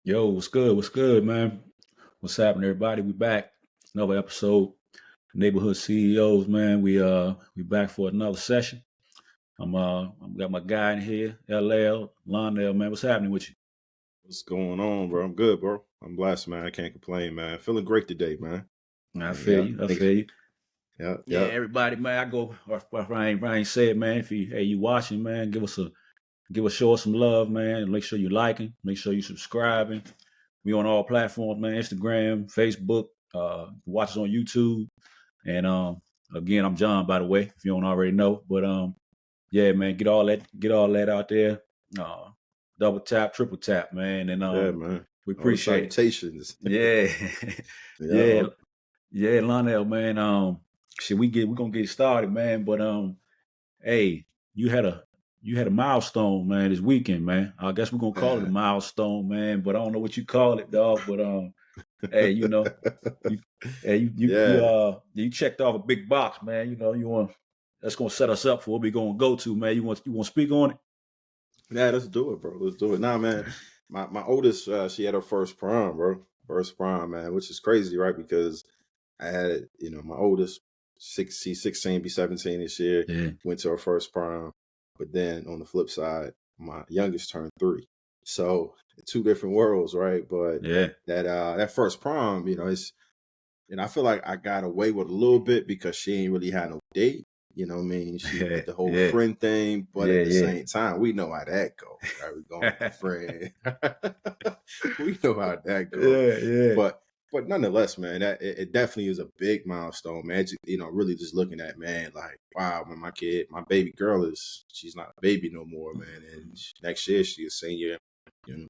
Yo, what's good? What's good, man? What's happening, everybody? We back. Another episode. Neighborhood CEOs, man. We back for another session. I'm got my guy in here, LL, Lonnell, man. What's happening with you? What's going on, bro? I'm good, bro. I'm blessed, man. I can't complain, man. Feeling great today, man. I And feel yeah, you. I thanks. feel you. Yeah, Yeah, yeah. everybody, man. I go. Or I ain't said, man. If you watching, man, show us some love, man. And make sure you liking. Make sure you subscribing. We on all platforms, man. Instagram, Facebook. Watch us on YouTube. And again, I'm John, by the way, if you don't already know. But yeah, man, get all that out there. Uh, double tap, triple tap, man, and Yeah, man. we All the appreciate it. salutations. Yeah, yeah, Yeah. yeah, Lonnell, man. We're gonna get started, man. But hey, you had a milestone, man, this weekend, man. I guess we're gonna call it a Man. milestone, man. But I don't know what you call it, dog. But hey, you hey, Yeah. you checked off a big box, man. That's gonna set us up for what we're gonna go to, man. You want to speak on it? Yeah, let's do it, bro. Let's do it. Nah, man. My oldest, she had her first prom, bro. First prom, man, which is crazy, right? Because I had, my oldest, she's 16, be 17 this year, Yeah, went to her first prom. But then on the flip side, my youngest turned 3. So 2 different worlds, right? But yeah, that first prom, it's, and I feel like I got away with a little bit because she ain't really had no date. You know what I mean? She yeah, did the whole yeah, friend thing, but yeah, at the yeah. same time, we know how that go. Right? We're going with the friend. We know how that go. Yeah, yeah, But nonetheless, man, that it definitely is a big milestone, man. Really just looking at, man, like, wow, when my baby girl she's not a baby no more, man. And next year she's a senior,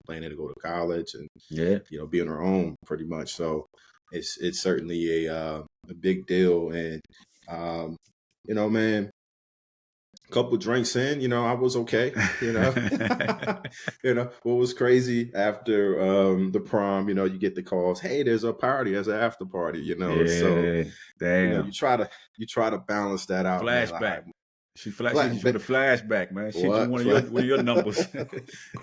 planning to go to college and, yeah. be on her own pretty much. So it's certainly a big deal. And man, a couple drinks in, I was okay. What was crazy after the prom, you get the calls, hey, there's a party, there's an after party, so Yeah, damn. you try to balance that out, man. Like, all Flashback. right, She hit you with a flashback, man. She hit you what? one of your numbers.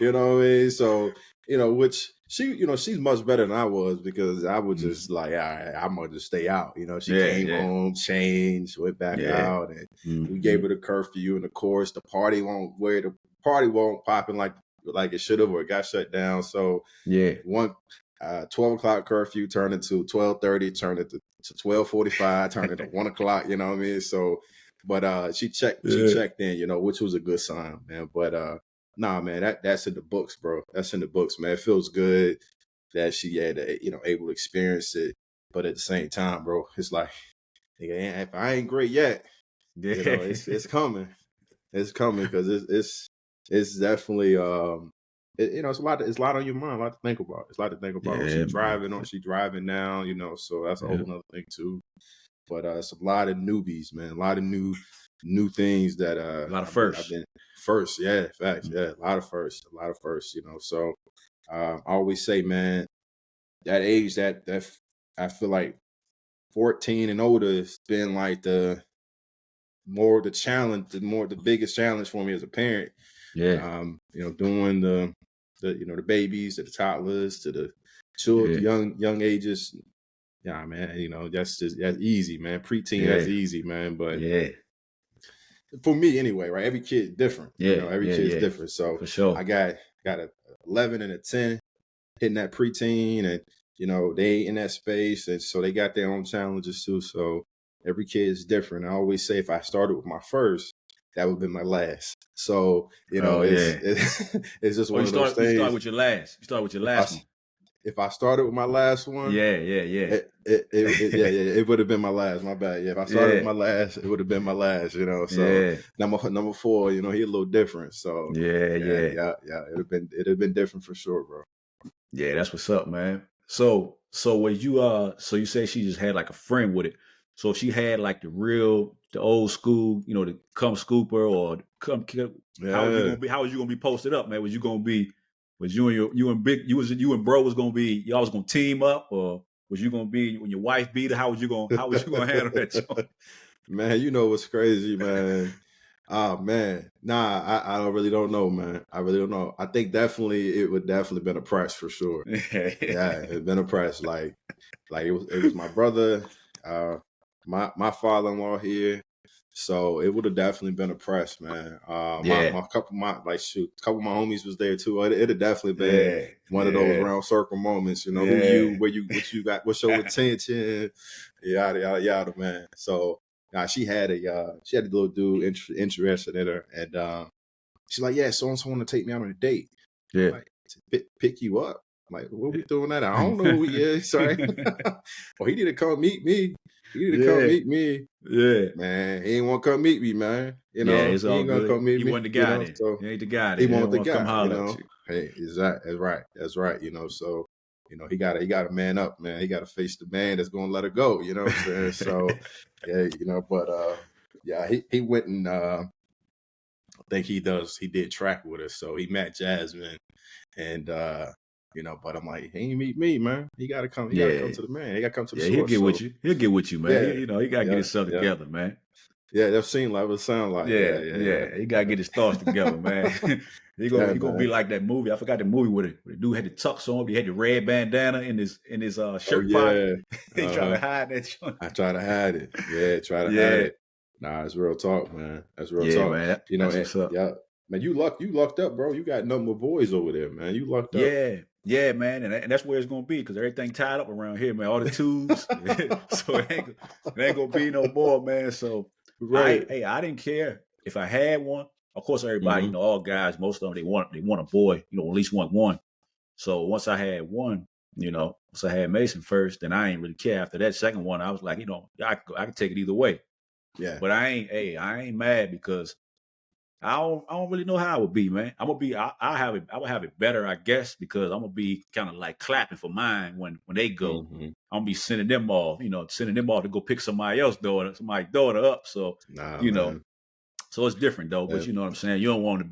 You know what I mean? So, which she's much better than I was because I was Mhm. just like, all right, I'm gonna just stay out. She Yeah, came yeah, home, changed, went back yeah. out, and we gave Hmm. her the curfew. And of course, the party won't pop in like it should have, or it got shut down. So Yeah, 12 o'clock curfew turned into 12:30, turned into to 12:45, turned into 1 o'clock. You know what I mean? So, but she yeah, checked in, which was a good sign, man. But nah, man, that's in the books, bro. That's in the books, man. It feels good that she had, able to experience it. But at the same time, bro, it's like, nigga, if I ain't great yet, yeah. it's coming. It's coming because it's definitely it's a lot on your mind, a lot to think about. It's a lot to think about. Yeah, man. She driving now, so that's a Yeah. whole nother thing too. But it's a lot of newbies, man. A lot of new things that A lot of I've firsts. been first, yeah, facts, Mm. yeah, a lot of firsts, So I always say, man, that age that I feel like 14 and older has been like the biggest challenge for me as a parent. Yeah, Doing the babies to the toddlers to the children, yeah, young ages. Yeah, man, that's easy, man. Preteen, that's yeah, easy, man. But yeah, for me anyway, right? Every kid's different. yeah, Every yeah, kid's yeah. different. So For I sure. got a 11 and a 10 hitting that preteen, and they in that space, and so they got their own challenges too. So every kid is different. I always say if I started with my first, that would be my last. So Oh it's yeah. it's just Oh, one of those you start things. with your last. You start with your If I last one. if I started with my last one, Yeah, yeah, yeah, it would have been my last. My bad. Yeah, if I started with yeah, my last, it would have been my last. So yeah, number 4, he a little different. So yeah, yeah, yeah, yeah, yeah. It'd have been different for sure, bro. yeah. That's what's up, man. So was you so you say she just had like a friend with it. So if she had like the old school, the come scooper or the how was you Yeah. gonna be? How was you gonna be posted up, man? Was you gonna be? Was you and bro was gonna be? Y'all was gonna team up, or was you gonna be when your wife beat her? How was you gonna? How was you gonna handle that? Man, you know what's crazy, man? Oh man, nah, I don't really don't know, man. I really don't know. I think definitely it would definitely been a press for sure. Yeah, it been a press. Like it was my brother, uh, my father-in-law here. So it would have definitely been a press, man. Yeah, My couple of my like shoot, a couple of my homies was there too. It'd have definitely been yeah, one of those yeah, round circle moments. You know, who yeah, you, where you, what you got, what's your intention, yada yada yada, man. So she had a little dude interested in her, and she's like, yeah, so and so want to take me out on a date. I'm yeah. like, to pick you up. I'm like, what we doing that? I don't know who he Yeah. is. Sorry. Oh, he need to come meet me. He need to come Yeah, meet me. yeah, Man, he ain't want to come meet me, man. yeah. It's He all ain't gonna good. come meet He me, wasn't the guy then. so He ain't the guy he then. He want didn't the want to come guy, holler at you. Hey, that's right. That's right, so he gotta man up, man. He gotta face the man that's gonna let her go, you know what I'm saying? So yeah, but yeah, he went and I think he did track with us, so he met Jasmine and but I'm like, he ain't meet me, man. He gotta come Yeah, to the man. He gotta come to the yeah. He'll source. get with So you. He'll get with you, man. yeah, He gotta get yeah, himself yeah. together, man. Yeah, that seemed like what it sound like. Yeah, Yeah, yeah, yeah. yeah. He gotta get his thoughts together, man. Yeah, He gonna be man. like that movie. I forgot the movie where the dude had the tux on. He had the red bandana in his Oh shirt pocket. yeah. He trying to Uh-huh. hide that joint. I try to hide it. Yeah, try to hide Yeah, it. Nah, it's real talk, man. That's real yeah, talk. man. And, That's what's up. yeah. Man, you lucked up, bro. You got nothing but boys over there, man. You lucked up. Yeah, yeah, man, and that's where it's gonna be because everything tied up around here, man. All the tubes, so it ain't gonna be no more, man. So Right. I didn't care if I had one. Of course, everybody, Mm-hmm. all guys, most of them, they want a boy, at least want one. So once I had one, once I had Mason first, then I ain't really care. After that second one, I was like, I can take it either way. Yeah. But I ain't mad because I don't really know how it would be, man. I'm gonna be I would have it better, I guess, because I'm gonna be kind of like clapping for mine when they go. Mm-hmm. I'm gonna be sending them off, sending them off to go pick somebody's daughter up. So, Nah, you know, man. so it's different though. But Yeah. you know what I'm saying? You don't want to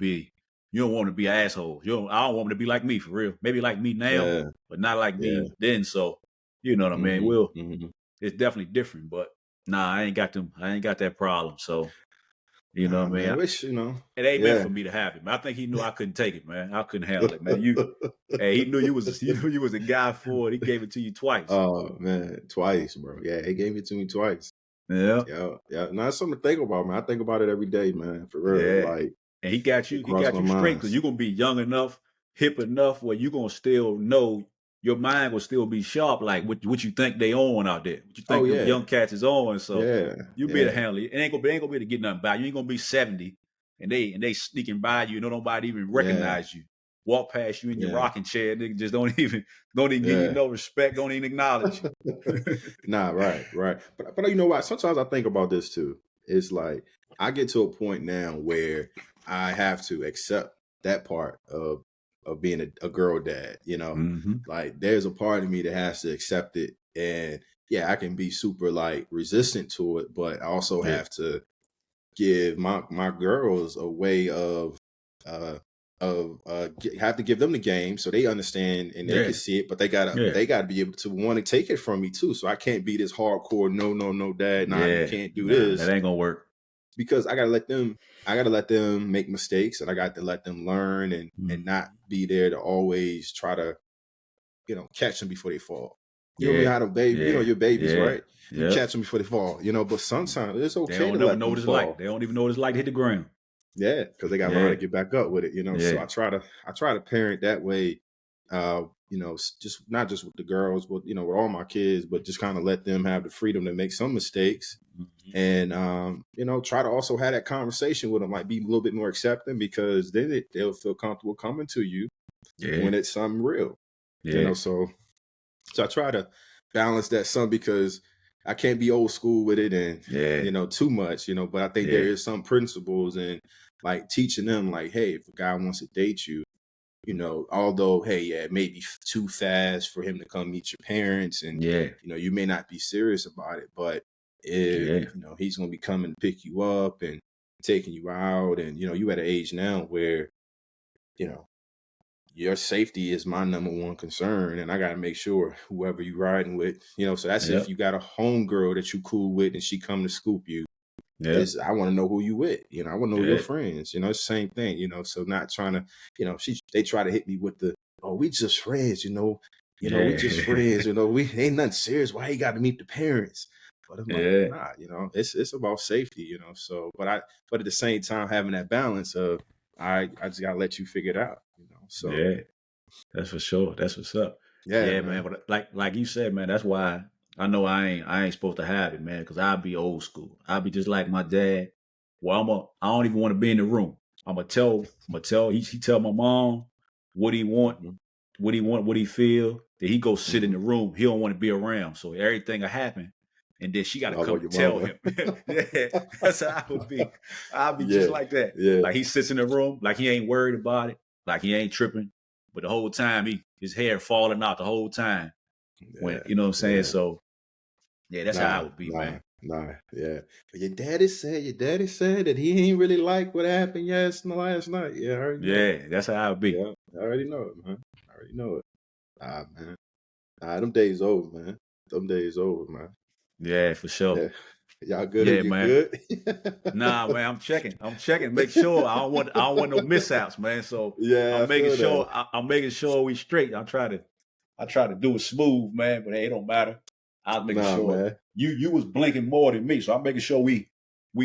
be assholes. I don't want them to be like me for real. Maybe like me now, Yeah. but not like Yeah. me then. So, you know what I mean? Mm-hmm. Mm-hmm. It's definitely different, but nah, I ain't got them. I ain't got that problem. So, you know Nah, what I mean? man. It ain't meant Yeah. for me to have it, man. I think he knew I couldn't take it, man. I couldn't handle it, man. He knew you was a guy for it. He gave it to you twice. Oh man, twice, bro. Yeah, he gave it to me twice. Yeah, Yeah, yeah. Now it's something to think about, man. I think about it every day, man. For real, yeah. like And it he crossed got my you straight mind. because you're gonna be young enough, hip enough, where you're gonna still know your mind will still be sharp, like what you think they on out there, what you Oh think them yeah, young cats is on. So yeah, you be able to yeah, handle it. It ain't gonna be able to get nothing by you. You ain't gonna be 70 and they sneaking by you, nobody even yeah, recognize you. Walk past you in your yeah, rocking chair, nigga, just don't even give you yeah. no respect, don't even acknowledge you. Nah, right, right. But you know what? Sometimes I think about this too. It's like I get to a point now where I have to accept that part of being a girl dad. hmm Like there's a part of me that has to accept it, and yeah, I can be super like resistant to it, but I also Yeah, have to give my girls a way uh have to give them the game so they understand and they yeah, can see it, but yeah, they gotta be able to want to take it from me too. So I can't be this hardcore, no, no, no, dad, nah, you yeah. can't do Nah, that this, ain't gonna work. because I gotta let them make mistakes, and I got to let them learn, and Mhm. not be there to always try to catch them before they fall. You know Yeah, how the baby, yeah, your babies, yeah, right? You yeah. catch them before they fall, but sometimes it's They okay don't to never let know them what it's like. fall. They don't even know what it's like to hit the ground. Yeah, because they got to learn how to Yeah, get back up with it. So yeah, I try to parent that way. Just not just with the girls, but with all my kids, but just kind of let them have the freedom to make some mistakes, mhm, and try to also have that conversation with them, like be a little bit more accepting, because then they'll feel comfortable coming to you yeah, when it's something real. yeah, So I try to balance that some, because I can't be old school with it, and yeah, too much, but I think there yeah, is some principles, and like teaching them, like, hey, if a guy wants to date you, although, hey, yeah, it may be too fast for him to come meet your parents, and yeah, you may not be serious about it, but if yeah, he's going to be coming to pick you up and taking you out, and you at an age now where you know your safety is my number one concern, and I got to make sure whoever you riding with, so that's yeah, if you got a home girl that you cool with and she come to scoop you, Yeah. I want to know who you with. I want to know your Yeah. friends. It's the same thing. So not trying to, they try to hit me with the, oh, we just friends. We just Yeah. friends. We ain't nothing serious. Why you got to meet the parents? But I'm like, Yeah. nah. It's about safety. So, but at the same time having that balance of, I just gotta let you figure it out. So Yeah. That's for sure. That's what's up. yeah, Yeah, man. man. But like you said, man, that's why I know I ain't supposed to have it, man, because I'll be old school. I'll be just like my dad. Well, I don't even want to be in the room. I'm gonna tell he tell my mom what he want, Mhm. what he feel. Then he go sit in Mhm. the room. He don't want to be around. So everything will happen. And then she gotta Love come on and your tell mama. him. Yeah, that's how I would be. I'll be just Yeah, like that. yeah, Like he sits in the room, like he ain't worried about it, like he ain't tripping. But the whole time his hair falling out the whole time. When yeah, you know what I'm saying? yeah. So yeah, that's how I Nah, would be, nah, man. nah. Yeah. But your daddy said that he ain't really like what happened last night. Yeah, I already know. Yeah, that's how I would be. Yeah, I already know it, man. I already know it. Ah, man. Them days over, man. Them days over, man. Yeah, for sure. Yeah. Y'all good? Yeah, You man. good? Nah, man, I'm checking. Make sure I don't want no mishaps, man. So Yeah, I feel that. I'm making sure we straight. I try to do it smooth, man, but hey, it don't matter. I was making Nah, sure man. you was blinking more than me, so I'm making sure we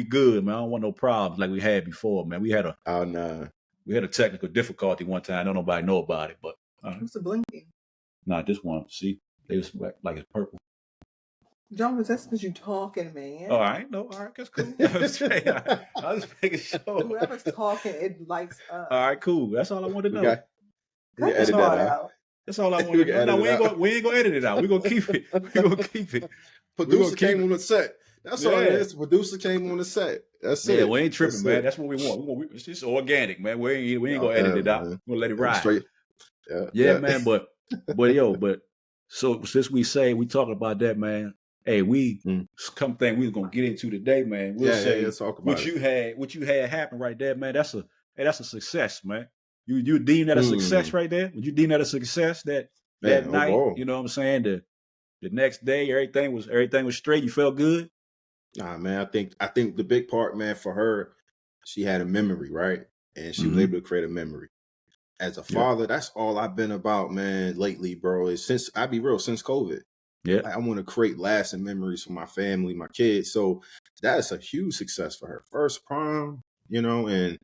good, man. I don't want no problems like we had before, man. Oh, nah. We had a technical difficulty one time. Don't nobody know about it, but What's the blinking? not this one. See, they was like it's purple. John, that's because you talking, man. Oh, I ain't know. All right, that's cool. I was making sure. Whoever's talking, it lights up. All right, cool. That's all I want to we know. got we Cut can this edit that part out. out. That's all I want We to can know. No, edit it out. we ain't gonna edit it out. We gonna keep it. We gonna keep it. We gonna Producer keep came it. on the set. That's all it Yeah. is. Producer came on the set. That's Yeah, it. we ain't tripping, That's man. it. That's what we want. It's just organic, man. We ain't Oh, gonna edit it out. man. We're gonna let it I'm ride. straight. Yeah, Yeah, yeah. man. But so since we talking about that, man. Hey, Mm. come thing we was gonna get into today, man. We'll Yeah. say Talk about it. what you had happen right there, man. That's a success, man. You deem that a success right there? Would you deem that a success that Man, night? overall. You know what I'm saying? The next day, everything was straight. You felt good. Nah, man. I think the big part, man, for her, she had a memory, right? And she was Mm-hmm. able to create a memory. As a Yep. father, that's all I've been about, man, lately, bro. Is since I be real, since COVID. Yep. I want to create lasting memories for my family, my kids. So that's a huge success for her. First prom, and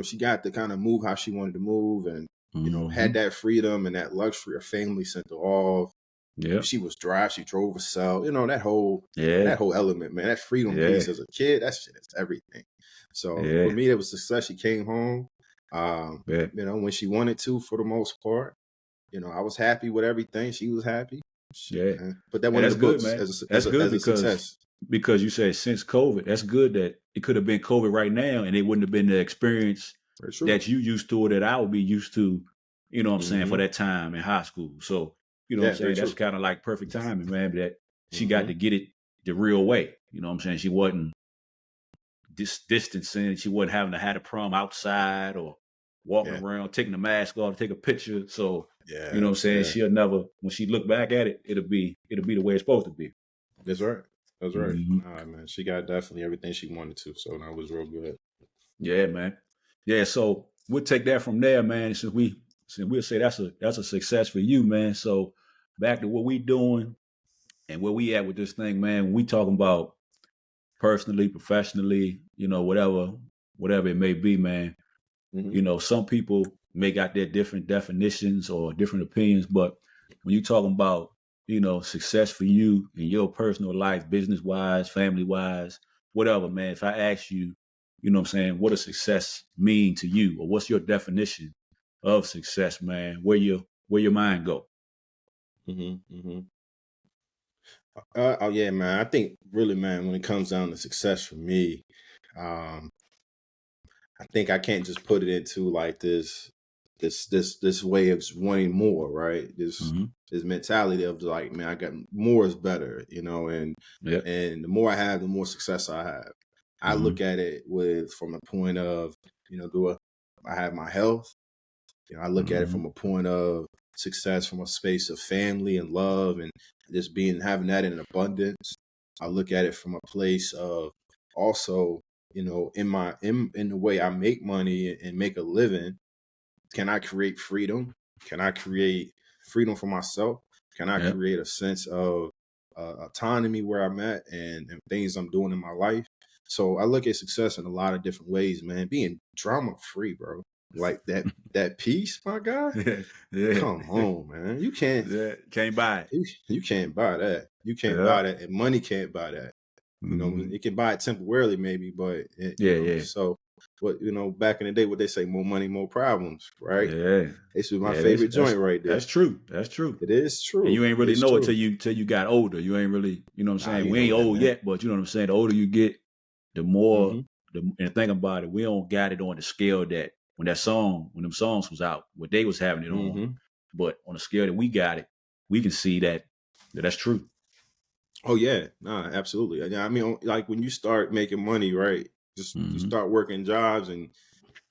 she got to kind of move how she wanted to move, and Mm-hmm. had that freedom and that luxury of family sent her off. Yep. She drove herself. That whole Yeah. element, man. That freedom Yeah. piece as a kid, that shit is everything. So for Yeah. me, it was success. She came home, Yeah. when she wanted to, for the most part. I was happy with everything. She was happy. Shit, Yeah. man. Put that Hey, one in that's the good, books man. as That's good a success. because you said since COVID, that's good that it could have been COVID right now and it wouldn't have been the experience Very true. that you used to or that I would be used to, you know what I'm saying, for Mm-hmm. that time in high school. So, you know what I'm Yeah, very saying? That's true. kind of like perfect timing, man, that she got Mm-hmm. to get it the real way. You know what I'm saying? She wasn't distancing. She wasn't having to have a prom outside or walking Yeah, around, taking the mask off, take a picture. So, you know yeah, what I'm saying? yeah. She'll never, when she look back at it, it'll be the way it's supposed to be. That's right. That's right. Mm-hmm. Nah, man, she got definitely everything she wanted to. So that was real good. Yeah, man. Yeah, so we'll take that from there, man. Since we'll say that's a success for you, man. So back to what we doing and where we at with this thing, man. When we talking about personally, professionally, whatever it may be, man. Mm-hmm. Some people may got their different definitions or different opinions, but when you talking about, success for you in your personal life, business wise, family wise, whatever, man, if I ask you, you know what I'm saying, what does success mean to you? Or what's your definition of success, man? Where your mind go? Mm-hmm. Mm-hmm. Oh yeah, man. I think really, man, when it comes down to success for me, um, I think I can't just put it into like this way of wanting more, right? Mm-hmm. This mentality of like, man, I got more is better, Yep. and the more I have, the more success I have. I Mm-hmm. look at it from a point of, do I have my health? I look at it Mm-hmm. from a point of success from a space of family and love and just having that in abundance. I look at it from a place of also, in the way I make money and make a living, can I create freedom? Can I create freedom for myself? Can I Yep. create a sense of autonomy where I'm at and things I'm doing in my life? So I look at success in a lot of different ways, man. Being drama free, bro. Like that peace, my guy. Yeah. Come on, man. You can't Yeah. Can't buy it. you can't buy that. You can't Yeah. buy that, and money can't buy that. Mm-hmm. It can buy it temporarily, maybe, but Yeah, yeah. so what, back in the day, what they say, more money, more problems, right? Yeah. This was my Yeah, favorite joint right that's there. true. That's true. It is And true. you ain't really It's know it true. till you got older. You ain't really, you know what I'm Nah, saying? you We know ain't that, old man. yet, but you know what I'm saying? The older you get, the more Mm-hmm. and think about it, we don't got it on the scale that when them songs was out, what they was having it on. Mm-hmm. But on the scale that we got it, we can see that's true. Oh yeah, nah, absolutely. Yeah, I mean, like when you start making money, right? Just you Mm-hmm. start working jobs, and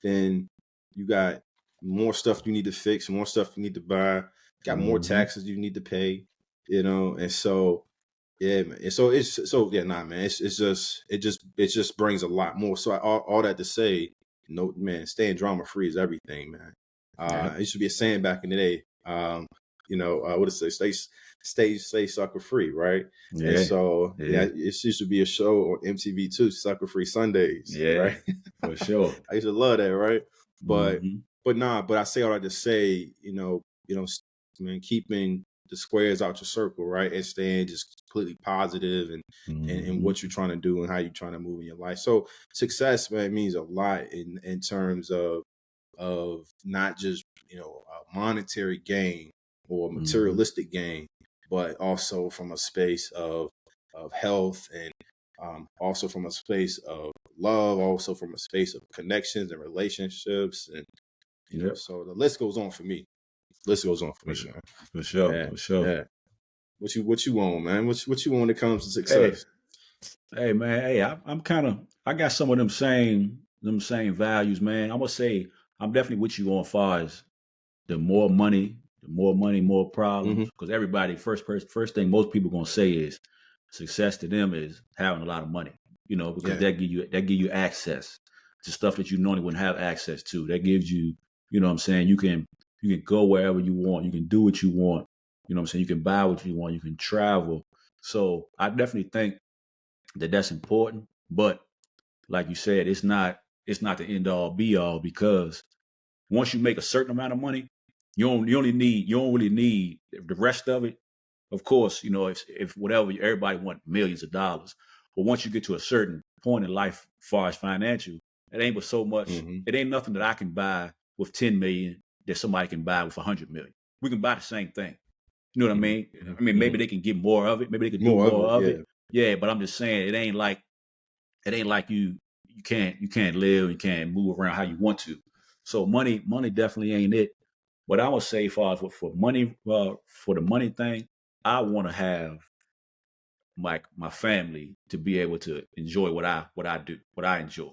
then you got more stuff you need to fix, more stuff you need to buy, got more Mm-hmm. taxes you need to pay, and so yeah, man. And so yeah, nah, man. It just brings a lot more. So all that to say, no, man, staying drama free is everything, man. Yep. It used to be a saying back in the day. What it say? Stay sucker free, right? And Yeah. so yeah, Yeah. it used to be a show on MTV too, Sucker Free Sundays, Yeah. right? For sure. I used to love that, right? But Mm-hmm. but I say all that to say, man, keeping the squares out your circle, right? And staying just completely positive and Mm-hmm. what you're trying to do and how you're trying to move in your life. So success, man, means a lot in terms of not just a monetary gain or Mm-hmm. materialistic gain, but also from a space of health and also from a space of love, also from a space of connections and relationships, and Yep. so the list goes on for me. List goes on for For me, sure. man. For sure. Yeah, For sure. yeah. What you want, man? What you want when it comes to Hey, success? hey man, hey, I'm kind of I got some of them same values, man. I'm gonna say I'm definitely with you on far as the more money, more Mm-hmm. problems. Because everybody, first thing most people gonna say is success to them is having a lot of money. Because Yeah. that give you access to stuff that you normally wouldn't have access to. That gives you, what I'm saying, you can go wherever you want, you can do what you want. You know what I'm saying? You can buy what you want, you can travel. So I definitely think that that's important. But like you said, it's not the end all be all because once you make a certain amount of money, you don't really need the rest of it. Of course, if whatever everybody want millions of dollars, but once you get to a certain point in life, as far as financial, it ain't but so much. Mm-hmm. It ain't nothing that I can buy with 10 million that somebody can buy with 100 million. We can buy the same thing. You know what I Mm-hmm. mean? Mm-hmm. I mean, maybe Mm-hmm. they can get more of it. Maybe they can do More of more it, of yeah. it. Yeah, but I'm just saying it ain't like you can't live, you can't move around how you want to. So money definitely ain't it. But I would say, far as for money, for the money thing, I want to have my family to be able to enjoy what I do, what I enjoy.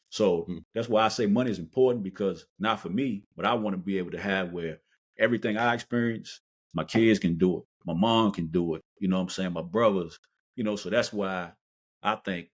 So Mm-hmm. that's why I say money is important because not for me, but I want to be able to have where everything I experience, my kids can do it, my mom can do it. You know what I'm saying? My brothers. So that's why I think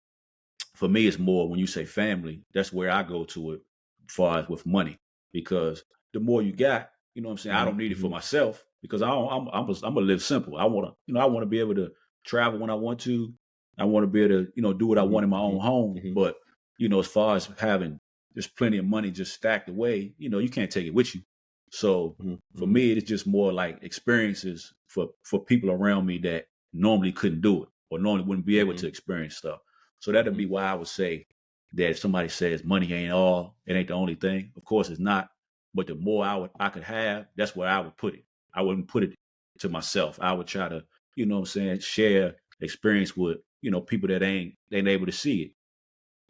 for me, it's more when you say family, that's where I go to it as far as with money. Because the more you got, you know what I'm saying? I don't need it for Mm-hmm. myself because I'm gonna live simple. I wanna be able to travel when I want to. I want to be able to, do what I Mm-hmm. want in my Mm-hmm. own home. Mm-hmm. But, as far as having just plenty of money just stacked away, you can't take it with you. So for Mm-hmm. me, it's just more like experiences for people around me that normally couldn't do it or normally wouldn't be able Mm-hmm. to experience stuff. So that'd be why I would say that if somebody says money ain't all, it ain't the only thing. Of course, it's not. But the more I could have, that's where I would put it. I wouldn't put it to myself. I would try to, what I'm saying, share experience with, people that ain't able to see it.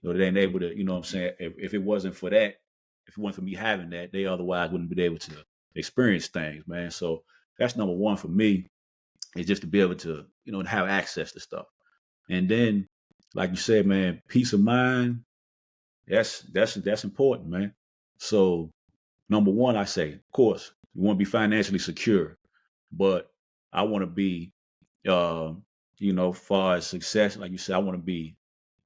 That ain't able to, what I'm Mm-hmm. saying, if it wasn't for that, if it wasn't for me having that, they otherwise wouldn't be able to experience things, man. So that's number one for me, is just to be able to, have access to stuff. And then, like you said, man, peace of mind, that's important, man. So number one, I say, of course, you want to be financially secure, but I want to be, far as success, like you said, I want to be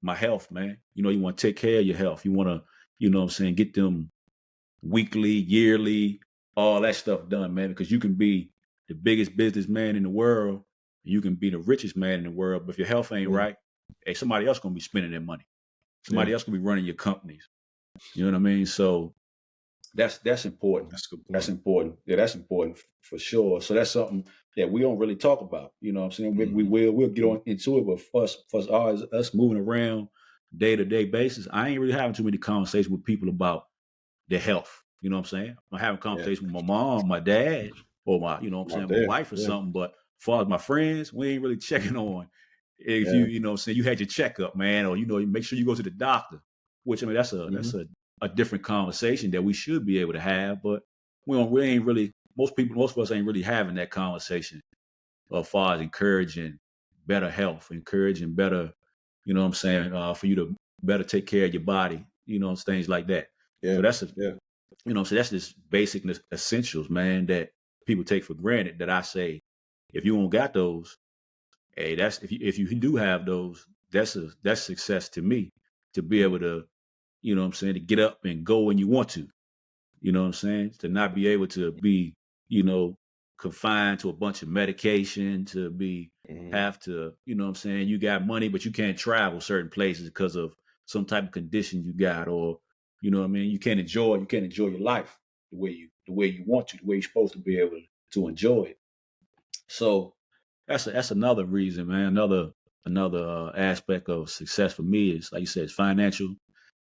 my health, man. You know, you want to take care of your health. You want to, you know what I'm saying, get them weekly, yearly, all that stuff done, man, because you can be the biggest businessman in the world. You can be the richest man in the world. But if your health ain't right, hey, somebody else going to be spending their money. Somebody else going to be running your companies. You know what I mean? So that's important. That's a good point. That's important. Yeah, that's important for sure. So that's something that we don't really talk about. You know what I'm saying? We'll get on into it, but for us moving around day-to-day basis, I ain't really having too many conversations with people about their health. You know what I'm saying? I'm having conversations with my mom, my dad, or my, you know what I'm saying, my wife or something. But as far as my friends, we ain't really checking on if you know what I'm saying, you had your checkup, man, or, you know, you make sure you go to the doctor, which, I mean, that's a different conversation that we should be able to have, but we ain't really, most of us ain't really having that conversation as far as encouraging better health, encouraging better, you know what I'm saying, for you to better take care of your body, you know, things like that. So that's you know, so that's just basic essentials, man, that people take for granted, that I say, if you don't got those, hey, that's, if you do have those, that's success to me, to be able to, you know what I'm saying, to get up and go when you want to, you know what I'm saying, to not be able to be, you know, confined to a bunch of medication, to be, have to, you know what I'm saying, you got money, but you can't travel certain places because of some type of condition you got, or, you know what I mean, you can't enjoy your life the way you want to, the way you're supposed to be able to enjoy it. So that's another reason, man. Another aspect of success for me is, like you said, it's financial.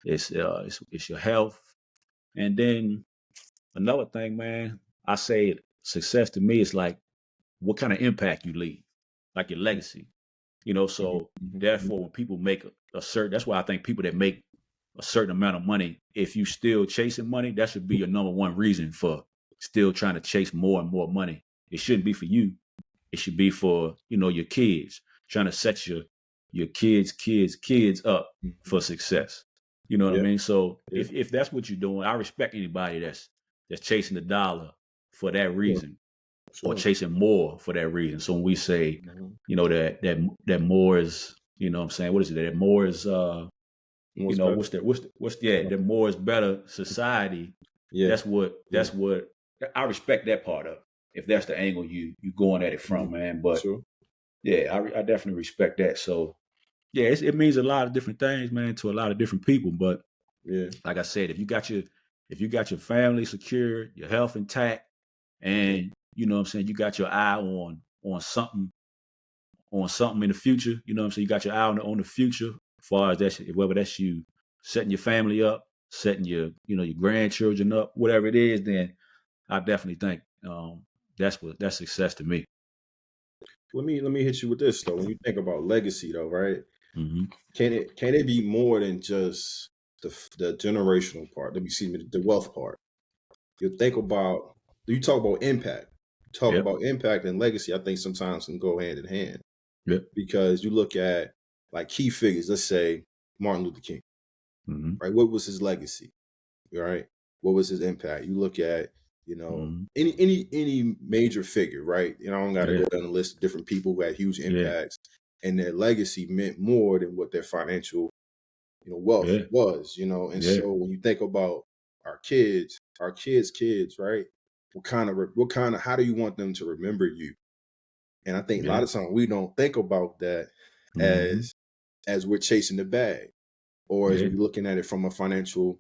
It's your health, and then another thing, man. I say success to me is like what kind of impact you leave, like your legacy. You know, so therefore, when people make a certain, that's why I think people that make a certain amount of money, if you still chasing money, that should be your number one reason for still trying to chase more and more money. It shouldn't be for you. It should be for, you know, your kids, trying to set your kids up for success. You know what I mean? So if that's what you're doing, I respect anybody that's chasing the dollar for that reason, or chasing more for that reason. So when we say, you know, that more is, you know what I'm saying, what is it? That more is you know, that more is better society. That's what I respect that part of, if that's the angle you going at it from, man. But yeah, I definitely respect that. So yeah, it means a lot of different things, man, to a lot of different people. But like I said, if you got your family secure, your health intact, and you know what I'm saying, you got your eye on something in the future, you know what I'm saying, you got your eye on the future, as far as that's, whether that's you setting your family up, setting your, you know, your grandchildren up, whatever it is, then I definitely think that's success to me. Let me hit you with this though. When you think about legacy though, right? Can it be more than just the generational part? Let me see the wealth part. You talk about impact. Talk about impact and legacy. I think sometimes can go hand in hand. Because you look at like key figures. Let's say Martin Luther King. Right? What was his legacy? Right? What was his impact? You look at, you know, any major figure, right? You know, I don't got to go down the list of different people who had huge impacts, and their legacy meant more than what their financial, you know, wealth was. You know, and so when you think about our kids, right? What kind of, how do you want them to remember you? And I think a lot of times we don't think about that as we're chasing the bag, or as we're looking at it from a financial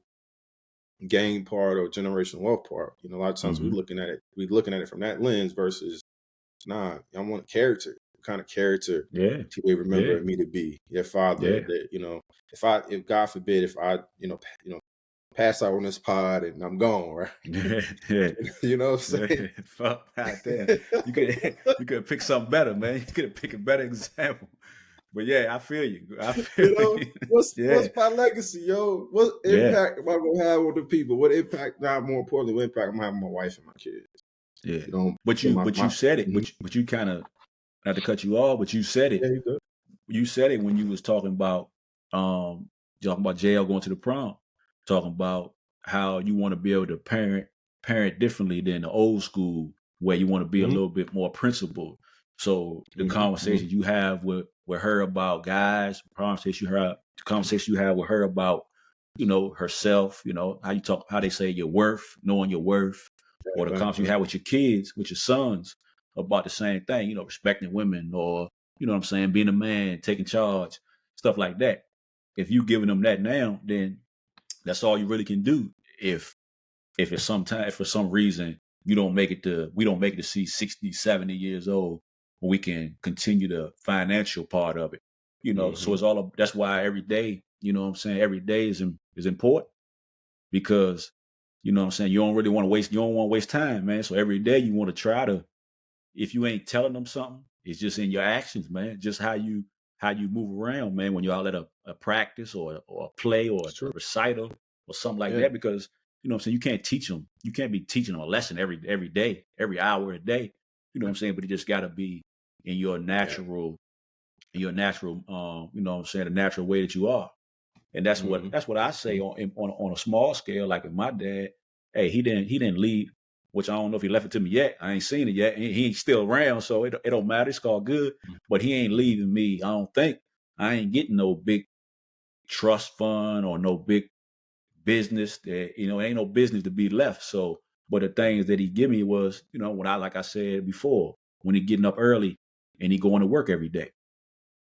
gain part or generational wealth part. You know, a lot of times we're looking at it from that lens versus, I want a character. What kind of character do they remember me to be? Their father, that, you know, if God forbid, if I, you know, pass out on this pod and I'm gone, right? You know what I'm saying? Fuck out there. You could pick something better, man. You could pick a better example. But yeah, I feel you. You know, what's my legacy, yo? What impact am I gonna have on the people? What impact? Now, more importantly, what impact am I having on my wife and my kids? Yeah. You know, but you said it. But you kind of, not to cut you off, but you said it. You said it when you was talking about jail, going to the prom, talking about how you want to be able to parent differently than the old school, where you want to be a little bit more principled. So the conversations you have with her about guys, conversations the conversation you have with her about, herself, how they say your worth, knowing your worth, or the conversation you have with your kids, with your sons about the same thing, respecting women, or, what I'm saying, being a man, taking charge, stuff like that. If you giving them that now, then that's all you really can do. If for some reason we don't make it to see 60, 70 years old, we can continue the financial part of it. So it's that's why every day, every day is important, because what I'm saying, you don't want to waste time, man. So every day you want to try to, if you ain't telling them something, it's just in your actions, man. Just how you move around, man, when you're out at a practice or a play or a recital or something like that. Because what I'm saying, you can't teach them. You can't be teaching them a lesson every day, every hour a day. What I'm saying, but it just got to be in your natural, the natural way that you are. And that's what I say on a small scale. Like with my dad, hey, he didn't leave, which I don't know if he left it to me yet. I ain't seen it yet. He's still around, so it don't matter. It's all good. But he ain't leaving me. I don't think. I ain't getting no big trust fund or no big business that, ain't no business to be left. So, but the things that he give me was, when like I said before, when he getting up early and he going to work every day.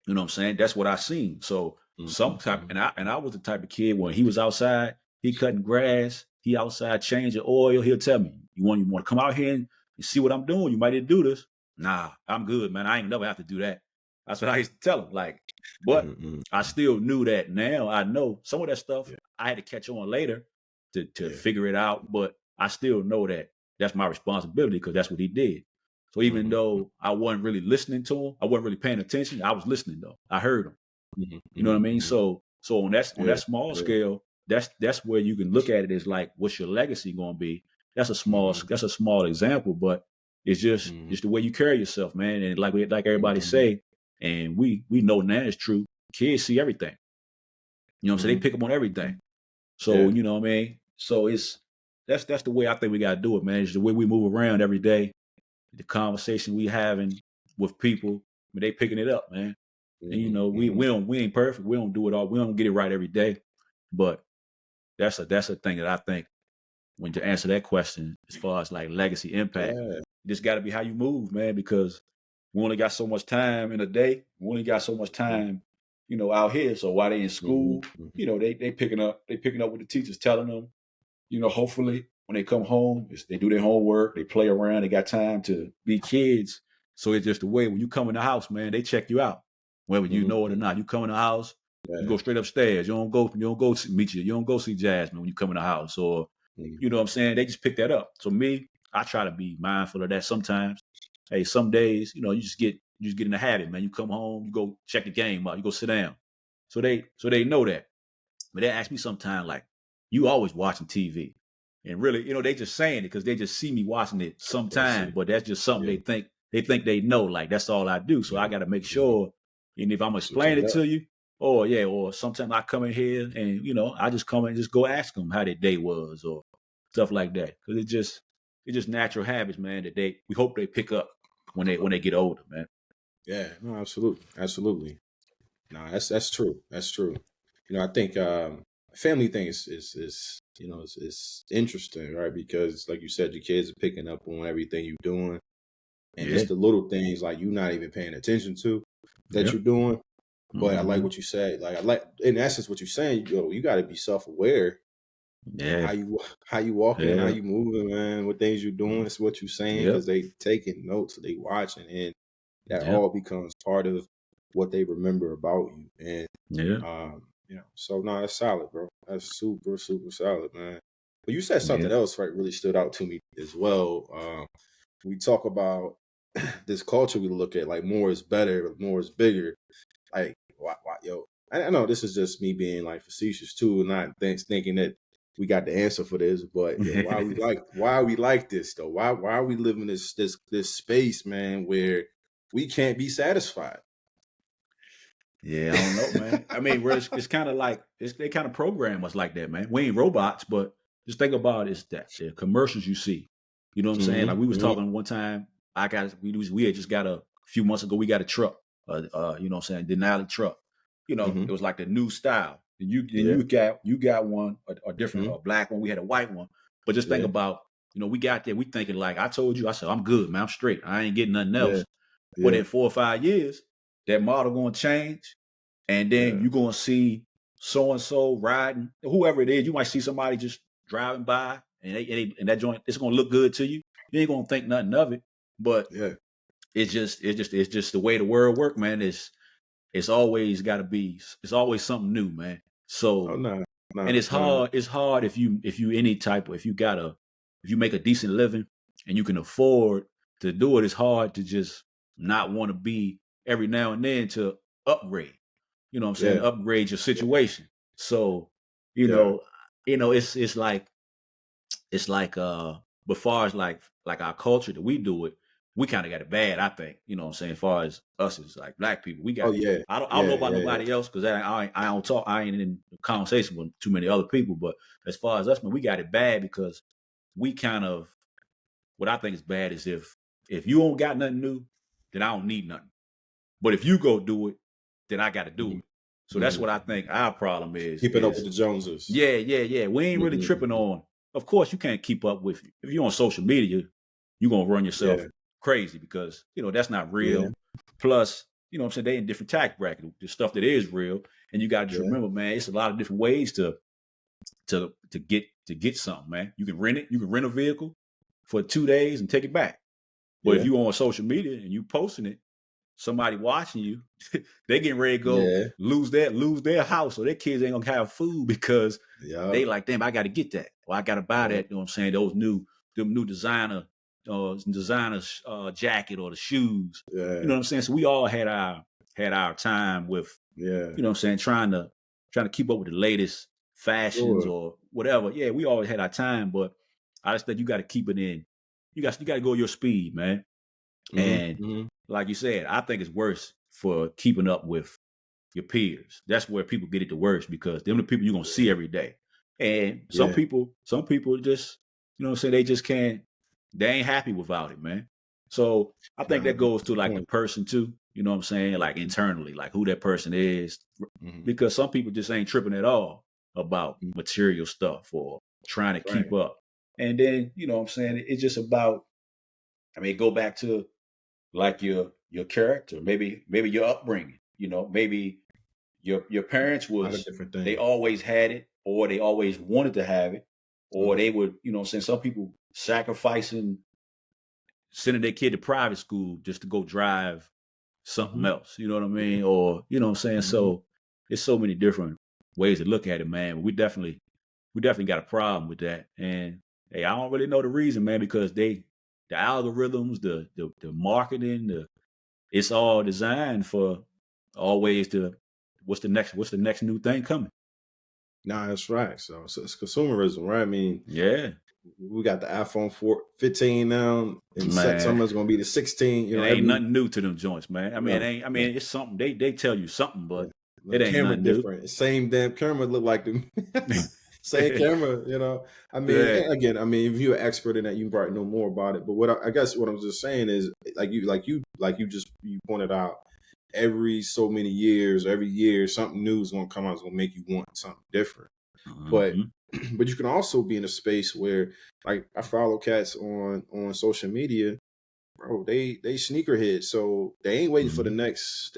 You know what I'm saying? That's what I seen. So some type, and I was the type of kid when he was outside, he cutting grass, he outside changing oil. He'll tell me, you want to come out here and see what I'm doing? You might need to do this. Nah, I'm good, man. I ain't never have to do that. That's what I used to tell him. Like, but I still knew that now. I know some of that stuff I had to catch on later to figure it out. But I still know that that's my responsibility, because that's what he did. So even though I wasn't really listening to him, I wasn't really paying attention, I was listening though. I heard him. You know what I mean? So on that small scale, that's where you can look at it as like, what's your legacy going to be? That's a small example, but it's just the way you carry yourself, man. And like everybody say, and we know now it's true. Kids see everything. You know what I'm saying? They pick up on everything. So you know what I mean? So that's the way I think we got to do it, man. It's the way we move around every day. The conversation we having with people, they picking it up, man. And we ain't perfect. We don't do it all. We don't get it right every day. But that's a thing that I think, when to answer that question, as far as like legacy impact, it just got to be how you move, man. Because we only got so much time in a day. We only got so much time, out here. So while they in school, they picking up what the teachers telling them. Hopefully when they come home, they do their homework, they play around, they got time to be kids. So it's just the way when you come in the house, man, they check you out, whether you know it or not. You come in the house, you go straight upstairs. You don't go see Jasmine when you come in the house, or you know what I'm saying. They just pick that up. So me, I try to be mindful of that sometimes. Hey, some days, you just get in the habit, man. You come home, you go check the game out, you go sit down. So they know that. But they ask me sometimes, like, you always watching TV. And really, they just saying it because they just see me watching it sometime, but that's just something they think they know. Like, that's all I do. So I got to make sure, and if I'm explaining it to you, or sometimes I come in here and, I just come and just go ask them how their day was or stuff like that. Because it's just natural habits, man, that we hope they pick up when they get older, man. Yeah, no, absolutely. No, that's true. That's true. I think family thing is interesting, right? Because like you said, your kids are picking up on everything you're doing, and it's the little things like you're not even paying attention to that you're doing. But I like what you said. Like, I like, in essence, what you're saying. You got to be self-aware. Yeah. How you walking, how you moving, man. What things you're doing. It's what you're saying, because they taking notes, they watching, and that all becomes part of what they remember about you. And so no, that's solid, bro. That's super, super solid, man. But you said something else, right? Really stood out to me as well. We talk about this culture we look at, like, more is better, more is bigger. Like, why, yo? I know this is just me being like facetious too, not thinking that we got the answer for this, but why we like this though? Why are we living this space, man, where we can't be satisfied? Yeah, I don't know, man. I mean, it's kind of like they kind of program us like that, man. We ain't robots, but just think about it, is that the commercials you see. You know what I'm saying? Like, we was talking one time. We had just got a few months ago. We got a truck, you know what I'm saying, Denali truck. it was like the new style. And Yeah. you got one, a different, Mm-hmm. a black one. We had a white one. But just think Yeah. about, we got there. We thinking like I told you. I said I'm good, man. I'm straight. I ain't getting nothing Yeah. else. But Yeah. in 4 or 5 years, that model going to change, and then Yeah. you're going to see so and so riding, whoever it is. You might see somebody just driving by, and that joint, it's going to look good to you. You ain't going to think nothing of it, but Yeah. it's just the way the world work, man. It's always got to be. It's always something new, man. Oh So, no. and No. it's No. hard. It's hard if you any type of, if you make a decent living and you can afford to do it. It's hard to just not want to be every now and then to upgrade. You know what I'm saying? Yeah. Upgrade your situation. So, you Yeah. know, it's like but far as like our culture that we do it, we kind of got it bad, I think. You know what I'm saying? As far as us as like black people, we Oh got yeah. I don't know Yeah. about Yeah. Yeah. nobody else because I don't talk, I ain't in conversation with too many other people, but as far as us, man, we got it bad because we kind of, what I think is bad is if you don't got nothing new, then I don't need nothing. But if you go do it, then I got to do Mm-hmm. it. So that's Mm-hmm. what I think our problem Keeping up with the Joneses. yeah. We ain't really tripping Mm-hmm. on. Of course, you can't keep up with. If you're on social media, you're gonna run yourself Yeah. crazy because that's not Yeah. real. Plus, what I'm saying, they in different tax bracket. The stuff that is real, and you got to just Yeah. remember, man, it's a lot of different ways to get something, man. You can rent it. You can rent a vehicle for 2 days and take it back. But if Yeah. you on social media and you posting it, somebody watching you, they getting ready to go Yeah. lose their house, or their kids ain't gonna have food because Yeah. they like, damn, I got to get that, or I got to buy Yeah. that. You know what I'm saying? Them new designer jacket or the shoes. You know Yeah. what I'm saying? So we all had our time with, Yeah. you know what I'm saying, trying to keep up with the latest fashions Sure. or whatever. Yeah, we always had our time, but I just think you got to keep it in. You got to go your speed, man. Mm-hmm. And Mm-hmm. like you said, I think it's worse for keeping up with your peers. That's where people get it the worst because they're the people you're gonna see every day. And some Yeah. people just, what I'm saying, they just can't, they ain't happy without it, man. So I think Nah, that that's goes a to good like the point. person too, you know what I'm saying, like internally, like who that person is. Mm-hmm. Because some people just ain't tripping at all about Mm-hmm. material stuff or trying to keep Right. up. And then, you know what I'm saying, it's just about, go back to like your character, maybe your upbringing, maybe your parents A lot of was, different they things. always had it, or they always wanted to have it, or Mm-hmm. they would, what I'm saying, some people sacrificing sending their kid to private school just to go drive something Mm-hmm. else, you know what I Yeah. mean? Or, you know what I'm saying? Mm-hmm. So it's so many different ways to look at it, man. We definitely got a problem with that. And hey, I don't really know the reason, man, because the algorithms, the marketing, it's all designed for always to, what's the next new thing coming? Nah, that's right. So it's consumerism, right? I mean, Yeah, we got the iPhone 15 now, and man. summer's gonna be the 16. It ain't Every nothing new to them joints, man. no, no, It's something they tell you something, yeah. but The it ain't camera nothing new. different. Same damn camera look like the same camera. I mean, Yeah. and again, I mean, if you're an expert in that, you probably know more about it. But what I guess what I'm just saying is, you pointed out, every so many years, every year, something new is gonna come out. It's gonna make you want something different. But Mhm. but you can also be in a space where, like, I follow cats on social media, bro. They sneakerheads, so they ain't waiting for the Mhm. next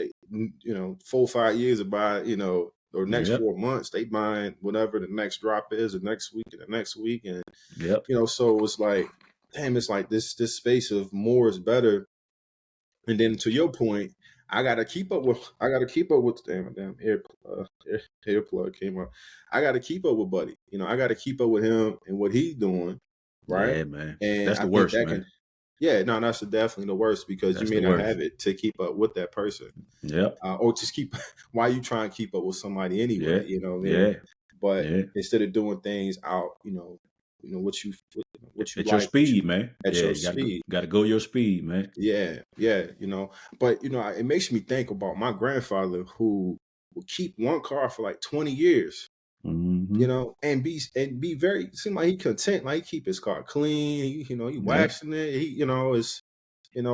4 or 5 years to buy, or next Yep. 4 months. They buying whatever the next drop is, the next week and the next week, and Yep. so it's like, damn, it's like this space of more is better. And then to your point, I gotta keep up with damn earplug came up. I gotta keep up with Buddy. I gotta keep up with him and what he's doing, right? Yeah, man. And That's I the think worst, that man. can, yeah, no, that's definitely the worst because you That's may the not worst. have it to keep up with that person, Yep. or just keep. Why you trying to keep up with somebody Yeah. anyway? You know what I mean? Yeah. But Yeah. instead of doing things out, what you At your like, what you speed, man. at Yeah, your you speed. gotta go your speed, man. Yeah, yeah, but it makes me think about my grandfather who would keep one car for like 20 years, Hmm. and be very seem like he content, like he keep his car clean, he Yep. waxing it, his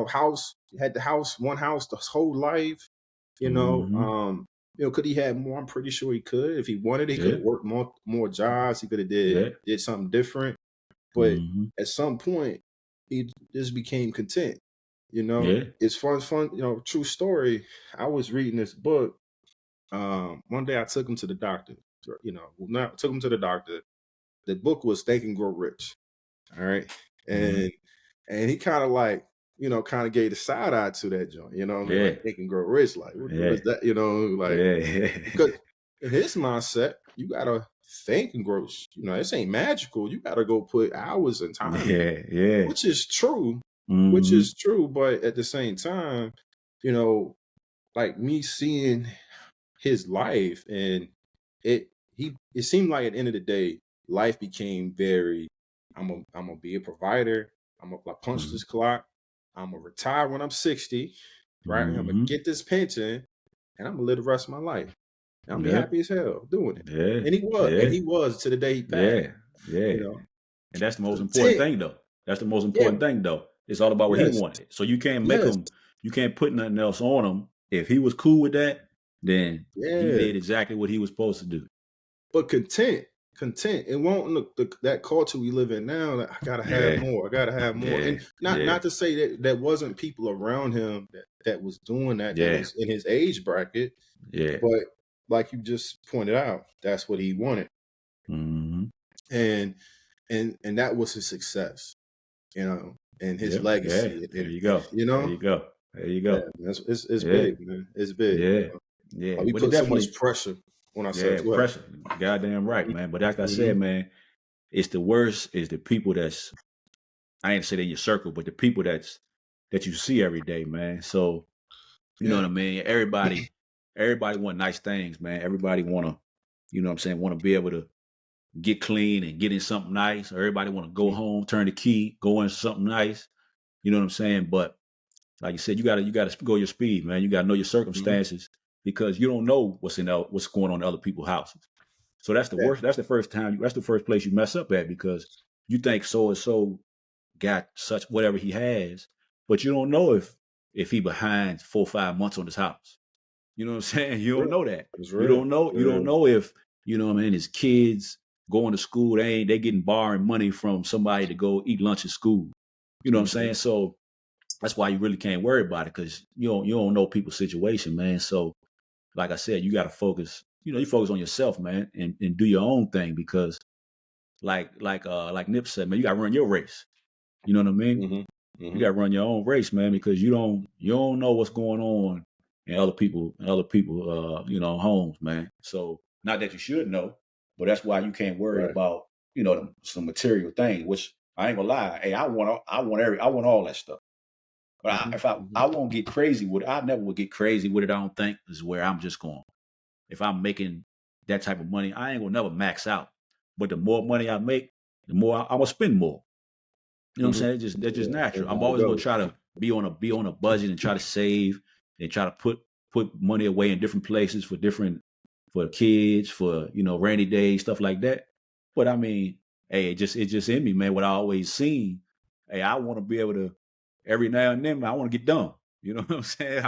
house had the house one house the whole life, you know, Hmm. could he have more? I'm pretty sure he could. If he wanted, he could Yeah. have worked more jobs. He could have Yeah. did something different. But Mm-hmm. at some point, he just became content. Yeah. It's fun. True story. I was reading this book. One day I took him to the doctor. Took him to the doctor. The book was Think and Grow Rich. All right. Mm-hmm. And he kind of like, kind of gave the side eye to that joint, Yeah. like Think and Grow Rich. Like, what Yeah. is that? Like, Yeah. because in his mindset, you gotta think and grow. This ain't magical. You gotta go put hours and time in, Yeah. Yeah. which is true. Which Mm-hmm. is true, but at the same time, like me seeing his life, and it seemed like at the end of the day, life became very, I'm gonna be a provider. I'm gonna punch Mm-hmm. this clock. I'm gonna retire when I'm 60, right? I'm gonna Mm-hmm. get this pension, and I'm gonna live the rest of my life. And I'm gonna be Yeah. happy as hell doing it. Yeah. And Yeah. he was to the day he passed. Yeah. Yeah. You know, And that's the most important content. thing, though. That's the most Yeah. important thing, though. It's all about what he Yes. wanted. So you can't make Yes. him. You can't put nothing else on him. If he was cool with that, then he Yeah. did exactly what he was supposed to do. But content. It won't look that culture we live in now. That I gotta have Yeah. more. I gotta have more. Yeah. And not Yeah. not to say that there wasn't people around him that was doing that Yeah. was in his age bracket, Yeah. but like you just pointed out, that's what he wanted, Mm-hmm. and and that was his success, and his Yep. Yeah. legacy. There you go. There you go. There you Yeah, go. man, it's Yeah. big, man. It's big. Yeah. Yeah. We But it put so much definitely. pressure on ourselves. Yeah. Go ahead. Pressure. Goddamn right, man. But like I Mm-hmm. said, man, it's the worst. Is the people that's I ain't say in your circle, but the people that you see every day, man. So you know Yeah. what I mean. Everybody want nice things, man. Everybody want to, you know what I'm saying, want to be able to get clean and get in something nice. Or everybody want to go home, turn the key, go into something nice. You know what I'm saying? But like you said, you gotta go your speed, man. You gotta know your Mm-hmm. circumstances because you don't know what's going on in other people's houses. So that's the Yeah. worst. That's the first time. That's the first place you mess up at because you think so and so got such whatever he has, but you don't know if he behind 4 or 5 months on his house. You know what I'm saying? You don't Real. know that. It's You real. don't know. It's You don't real. know if you know what I mean. His kids going to school. They getting borrowing money from somebody to go eat lunch at school. You know what I'm Mm-hmm. saying? So that's why you really can't worry about it because you don't know people's situation, man. So like I said, you got to focus. You focus on yourself, man, and do your own thing because like Nip said, man, you got to run your race. You know what I mean? Mm-hmm. You Mm-hmm. got to run your own race, man, because you don't know what's going on in other people homes, man. So not that you should know, but that's why you can't worry Right. about some material things. Which I ain't gonna lie, hey, I want all that stuff. But Mm-hmm. if I Mm-hmm. I won't get crazy with it, I never would get crazy with it. I don't think is where I'm just going. If I'm making that type of money, I ain't gonna never max out. But the more money I make, the more I'm gonna spend more. You know what I'm Mm-hmm. saying? That's just Yeah. natural. That's I'm how it always gonna goes. try to be on a budget and try to save and try to put money away in different places for kids, for rainy days, stuff like that. But I mean, hey, it just in me, man. What I always seen, hey, I want to be able to every now and then, man, I want to get dumb. You know what I'm saying?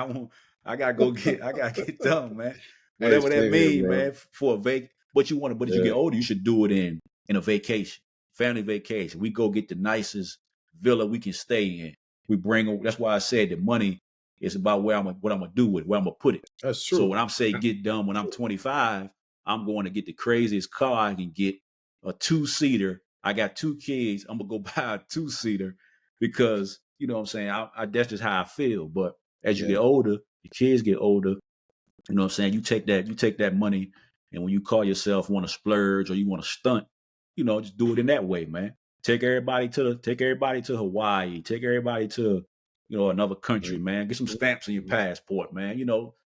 I gotta get dumb, man. Hey, Whatever that same here, means, bro. man, for a but as you Yeah. get older, you should do it in a vacation, family vacation. We go get the nicest villa we can stay in. That's why I said the money is about what I'm gonna do with it, where I'm gonna put it. That's So true. when I'm saying get done when I'm True. 25, I'm going to get the craziest car I can get, a 2-seater. I got 2 kids. I'm gonna go buy a 2-seater because you know what I'm saying. That's just how I feel. But as you Yeah. get older, your kids get older. You know what I'm saying? You take that money, and when you call yourself want to splurge or you want to stunt, just do it in that way, man. Take everybody to Hawaii. Take everybody to another country, man. Get some stamps on your passport, man.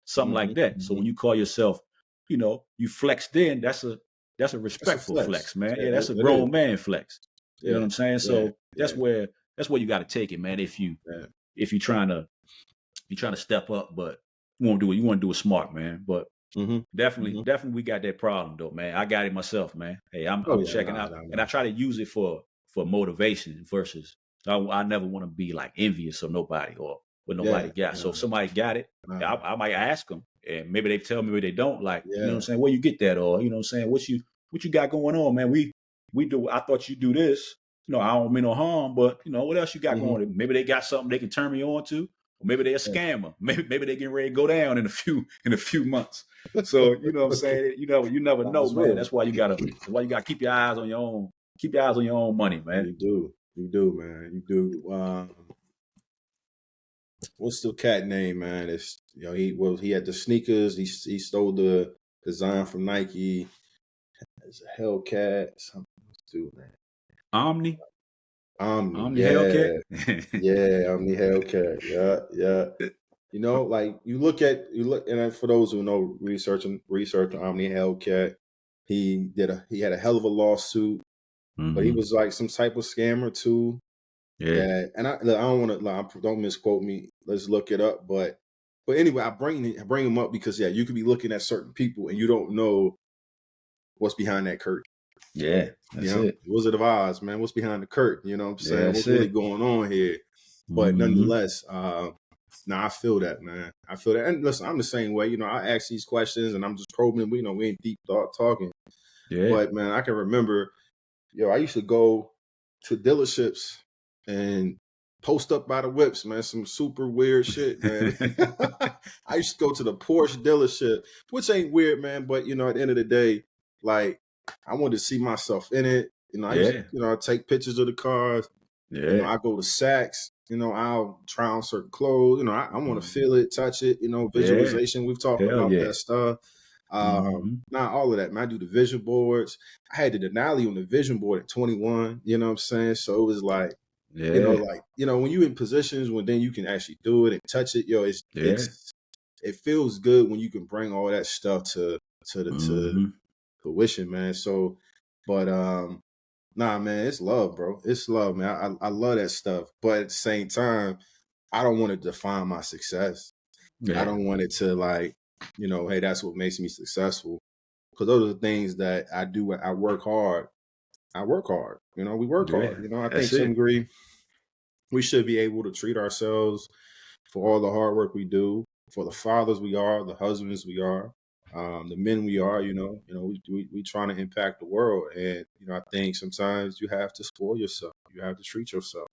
Something Mm-hmm. like that. So Mm-hmm. when you call yourself, you flexed in. That's a That's a respectful flex. flex, man. Yeah, Yeah, that's a it is. grown man flex. You know what Yeah. I'm saying? Yeah. So that's Yeah. where you got to take it, man. Yeah. If you're trying to step up, but you want to do it smart, man. But Mm-hmm. definitely, Mm-hmm. definitely we got that problem though, man. I got it myself, man. Hey, I'm Oh I'm yeah. checking No. out No. and I No. try to use it for motivation versus I never want to be like envious of nobody or what Yeah. nobody got. So No. if somebody got it, No. I might ask them, and maybe they tell me, maybe they don't. Like, you know what I'm Yeah. saying? Where you get that, or you know what I'm saying? What you got going on, man? We do. I thought you do this. You know, I don't mean no harm, but you know what else you got Hmm. going on? Maybe they got something they can turn me on to, or maybe they're a Yeah. scammer. Maybe they getting ready to go down in a few months. So you know what I'm saying? You never Nah, know, it's man. real. That's why you gotta keep your eyes on your own. Keep your eyes on your own money, man. You do, man. You do. What's the cat name, man? It's he had the sneakers. He stole the design from Nike. It's a Hellcat. Something dude, man. Omni, Omni. Omni Hellcat. Yeah. Yeah, Omni Hellcat. Yeah, yeah. Like you look, and for those who know research Omni Hellcat, he had a hell of a lawsuit, but he Mm-hmm. was like some type of scammer too. Yeah, That and I don't want to don't misquote me. Let's look it up, but anyway, I bring him up because you could be looking at certain people and you don't know what's behind that curtain. yeah. That's it. Wizard of Oz, man. What's behind the curtain? You know what I'm Yeah, saying? that's What's really it. going on here? But Mm-hmm. nonetheless, nah, I feel that, man. I feel that. And listen, I'm the same way. I ask these questions and I'm just probing. We ain't deep thought talking. Yeah, But man, I can remember, I used to go to dealerships and post up by the whips, man. Some super weird shit, man. I used to go to the Porsche dealership, which ain't weird, man. But at the end of the day, like I wanted to see myself in it. I used yeah, I take pictures of the cars. yeah, I go to Saks. I'll try on certain clothes. I want to mm, feel it, touch it. yeah. Visualization. We've talked Hell about yeah. that stuff. Mm-hmm. Not all of that, man. I do the vision boards. I had the Denali on the vision board at 21. You know what I'm saying? So it was like, Yeah, when you in positions when then you can actually do it and touch it, yeah. it feels good when you can bring all that stuff to Mm-hmm. fruition, man. So, but nah, man, it's love, bro. It's love, man. I love that stuff. But at the same time, I don't want to define my success. I Yeah, don't want it to hey, that's what makes me successful. Because those are the things that I do. I work hard. I work hard. We work yeah. hard. I think That's some it. degree we should be able to treat ourselves for all the hard work we do, for the fathers we are, the husbands we are, the men we are. We trying to impact the world, and I think sometimes you have to spoil yourself. You have to treat yourself.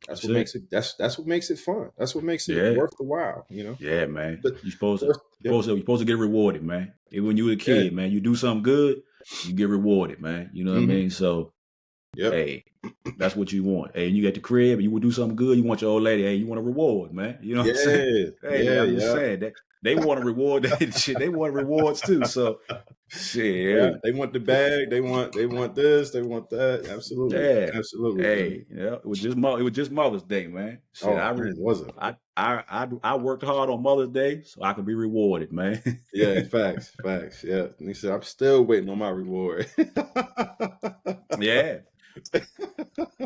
That's That's what makes it. it. That's what makes it fun. That's what makes it Yeah, worth the while. yeah, man. But You supposed to first, yep, you supposed to get rewarded, man. Even when you were a yeah, kid, man, you do something good, you get rewarded, man. You know what I hmm mean? So, yep, hey, that's what you want. Hey, you at the crib, you would do something good. You want your old lady. Hey, you want a reward, man. You know what I'm saying? yeah, Hey, yeah, I'm just yeah. saying that they want a reward. Shit, they want rewards too. So, Yeah, shit, they want the bag. They want this. They want that. Absolutely, yeah. absolutely, man. Hey, it was just Mother's Day, man. Shit, Oh man, was it? I worked hard on Mother's Day so I could be rewarded, man. Yeah, facts, facts. Yeah, and he said, "I'm still waiting on my reward." Yeah.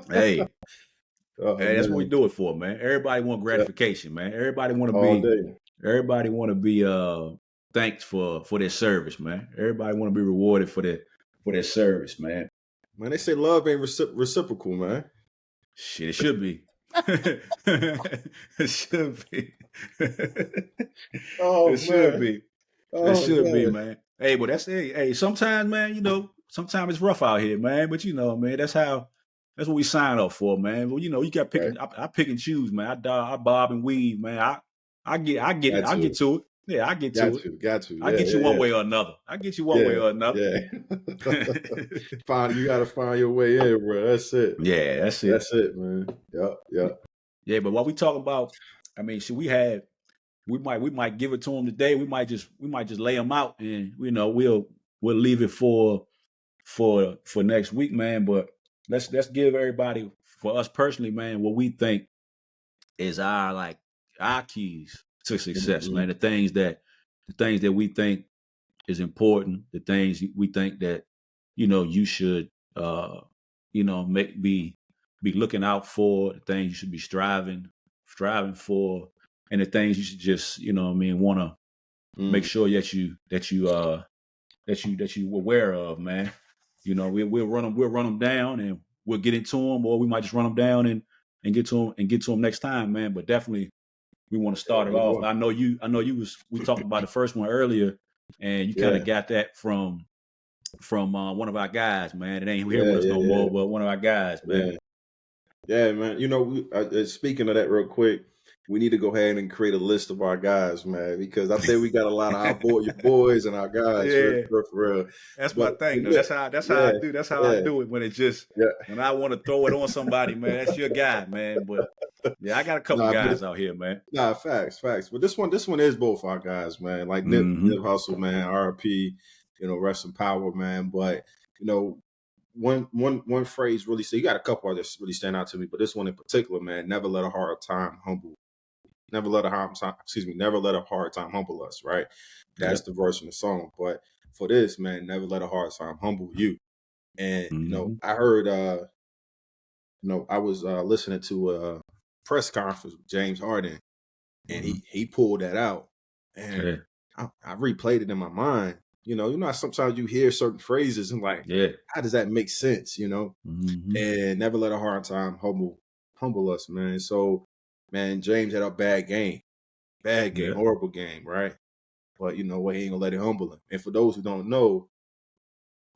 Hey, Oh hey, that's what we man, do it for, man. Everybody want yeah, gratification, man. all day. Everybody want to be thanked for their service, man. Everybody want to be rewarded for their service, man. Man, they say love ain't reciprocal, man. Shit, it should be. It should be. It Oh should man, be. It oh should be, man. man. Hey, but that's hey, sometimes, man, sometimes it's rough out here, man. But man, that's what we sign up for, man. Well, you got Right, picking I pick and choose, man. I bob and weave, man. I get it. got I get to, to it. Yeah, I get got to it. to, got to. I Yeah, get you one yeah, way or another. I get you one way yeah, or another. yeah, yeah. You got to find your way in, bro. That's it. Yeah, that's it. That's it, man. Yep, yep. Yeah, but what we talk about, I mean, should we might give it to them today. We might just lay them out, and we'll leave it for next week, man. But let's give everybody, for us personally, man, what we think is our keys to success, Mm-hmm. man. The things that we think is important, the things we think that you should make be looking out for, the things you should be striving for, and the things you should just want to make Mm. sure that you aware of, man. We'll run them down, and we'll get into them, or we might just run them down and get to them next time, man. But definitely we want to start it we off. will. I know you we talked about the first one earlier, and you kind Yeah, of got that from one of our guys, man. It ain't here yeah, with us yeah, no yeah, more, but one of our guys, man. yeah. Yeah, man. You know, speaking of that, real quick, we need to go ahead and create a list of our guys, man, because I think we got a lot of your boys and our guys Yeah, for real. that's my But thing. Though. yeah, That's how I yeah, do. That's how I yeah, do it when it's just yeah. when I want to throw it on somebody, man. That's your guy, man. But yeah, I got a couple Nah, but guys out here, man. nah, facts. But this one is both our guys, man. Like Mm-hmm. Nip Hustle, man. RP, rest in power, man. But you know, one phrase really. So you got a couple others really stand out to me, but this one in particular, man. Never let a hard time humble. Never let a hard time. Excuse me. Never let a hard time humble us. Right. That's Yep. the verse in the song. But for this, man, never let a hard time humble you. And Mm-hmm. I heard. I was listening to a press conference with James Harden, and Mm-hmm. he pulled that out, and Yeah. I replayed it in my mind. How sometimes you hear certain phrases and like, Yeah. how does that make sense? Mm-hmm. And never let a hard time humble us, man. So, man, James had a bad game, Yeah. horrible game, right? But you know what? He ain't gonna let it humble him. And for those who don't know,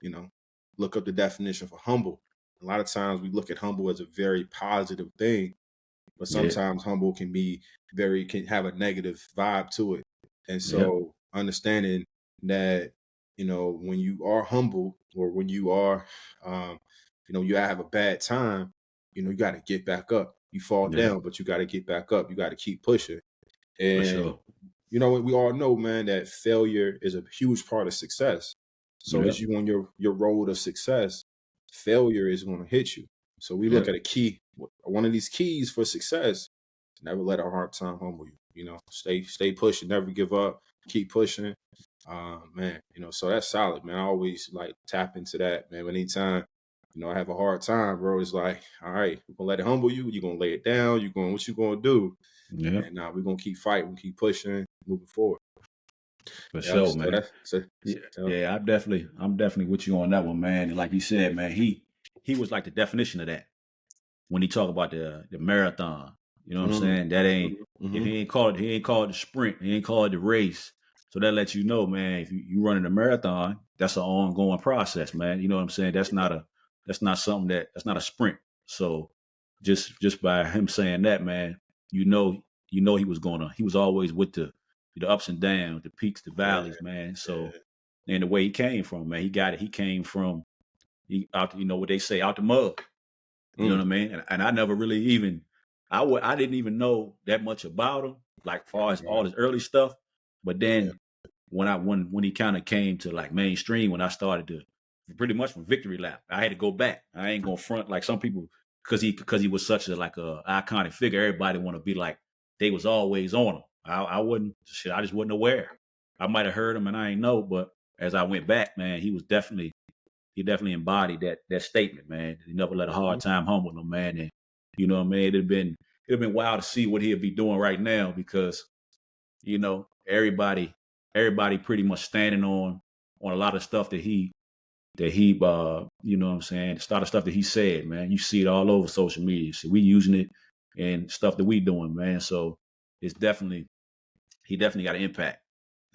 you know, look up the definition for humble. A lot of times we look at humble as a very positive thing, but Yeah. sometimes humble can have a negative vibe to it. And Yeah. so understanding that, when you are humble or when you are, you have a bad time, you got to get back up. You fall Yeah. down, but you got to get back up. You got to keep pushing. For And, sure. we all know, man, that failure is a huge part of success. So Yeah. as you on your road of success, failure is going to hit you. So we Yeah. look at a key, one of these keys for success. Never let a hard time humble you. Stay pushing, never give up, keep pushing. Man, so that's solid, man. I always like tap into that, man. Anytime, I have a hard time, bro. It's like, all right, we're gonna let it humble you. You're gonna lay it down. What you gonna do? Yeah. And now we're gonna keep fighting, keep pushing, moving forward. For Yeah. sure, So man. that's so, Yeah. so, Yeah. I'm definitely with you on that one, man. And like you said, man, he was like the definition of that. When he talk about the marathon. You know what I'm mm, saying? That ain't if mm-hmm, he ain't called the sprint, he ain't called the race. So that lets you know, man, if you running a marathon, that's an ongoing process, man. You know what I'm saying? That's not something that's not a sprint. So just by him saying that, man, he was always with the ups and downs, the peaks, the yeah, valleys, man. So yeah, and the way he came from, man, he got it. He came from out, what they say, out the mud. You know mm, what I mean? And I never really even I didn't even know that much about him, like far as yeah, all his early stuff. But yeah, then when he kind of came to like mainstream, when I started to pretty much from Victory Lap, I had to go back. I ain't gonna front like some people because he was such a like a iconic figure. Everybody want to be like they was always on him. I wasn't shit. I just wasn't aware. I might have heard him and I ain't know, but as I went back, man, he definitely embodied that statement, man. He never let a mm-hmm, hard time humble him, man. And you know what I mean? It'd been wild to see what he'd be doing right now because, everybody pretty much standing on a lot of stuff that he you know what I'm saying, a lot of stuff that he said, man. You see it all over social media. So we using it and stuff that we doing, man. So it's definitely he definitely got an impact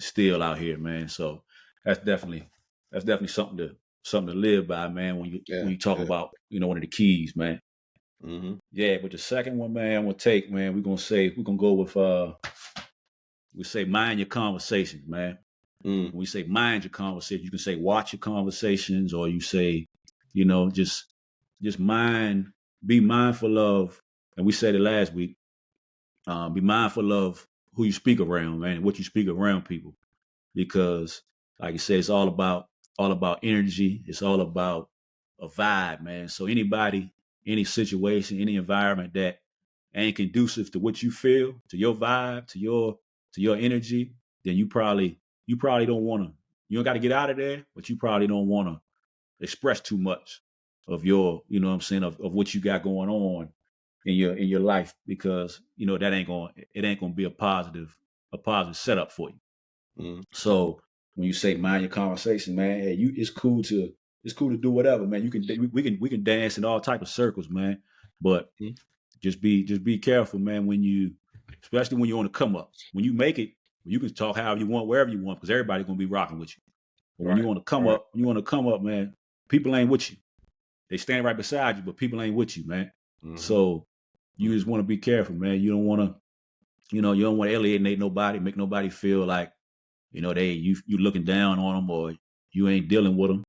still out here, man. So that's definitely something to live by, man. When yeah, you talk yeah, about one of the keys, man. mm-hmm, Yeah, but the second one, man, we'll take, man. We're gonna go with we say mind your conversations, man. mm, When we say mind your conversations, you can say watch your conversations, or you say, just be mindful of, and we said it last week. Be mindful of who you speak around, man, and what you speak around people, because, like you said, it's all about energy. It's all about a vibe, man. So anybody, any situation, any environment that ain't conducive to what you feel, to your vibe, to your energy, then you probably don't want to. You don't got to get out of there, but you probably don't want to express too much of your, you know what I'm saying, of what you got going on in your life, because that ain't gonna be a positive setup for you. mm, So when you say mind your conversation, man, hey, it's cool to do whatever, man. We can dance in all type of circles, man. But mm, just be careful, man, when you especially when you're on the come up. When you make it, you can talk however you want, wherever you want, because everybody's gonna be rocking with you. But when Right. you want to come Right. up, man, people ain't with you. They stand right beside you, but people ain't with you, man. Mm-hmm. So you just want to be careful, man. You don't want to, you don't want to alienate nobody, make nobody feel like, you looking down on them or you ain't dealing with them,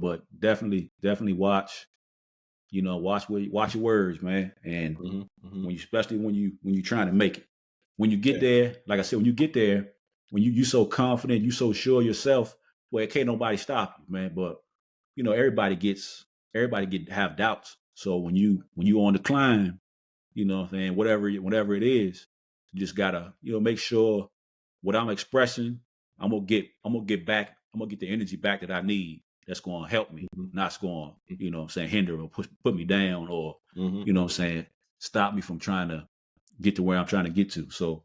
but definitely watch, watch your words, man. And especially when you trying to make it, when you get there, like I said, when you get there, when you so confident, you so sure of yourself, well, it can't nobody stop you, man. But everybody have doubts. So when you on the climb, and whatever it is, you just gotta, make sure what I'm expressing, I'm gonna get back, I'm gonna get the energy back that I need. That's gonna help me, not going, hinder or put me down or, stop me from trying to get to where I'm trying to get to. So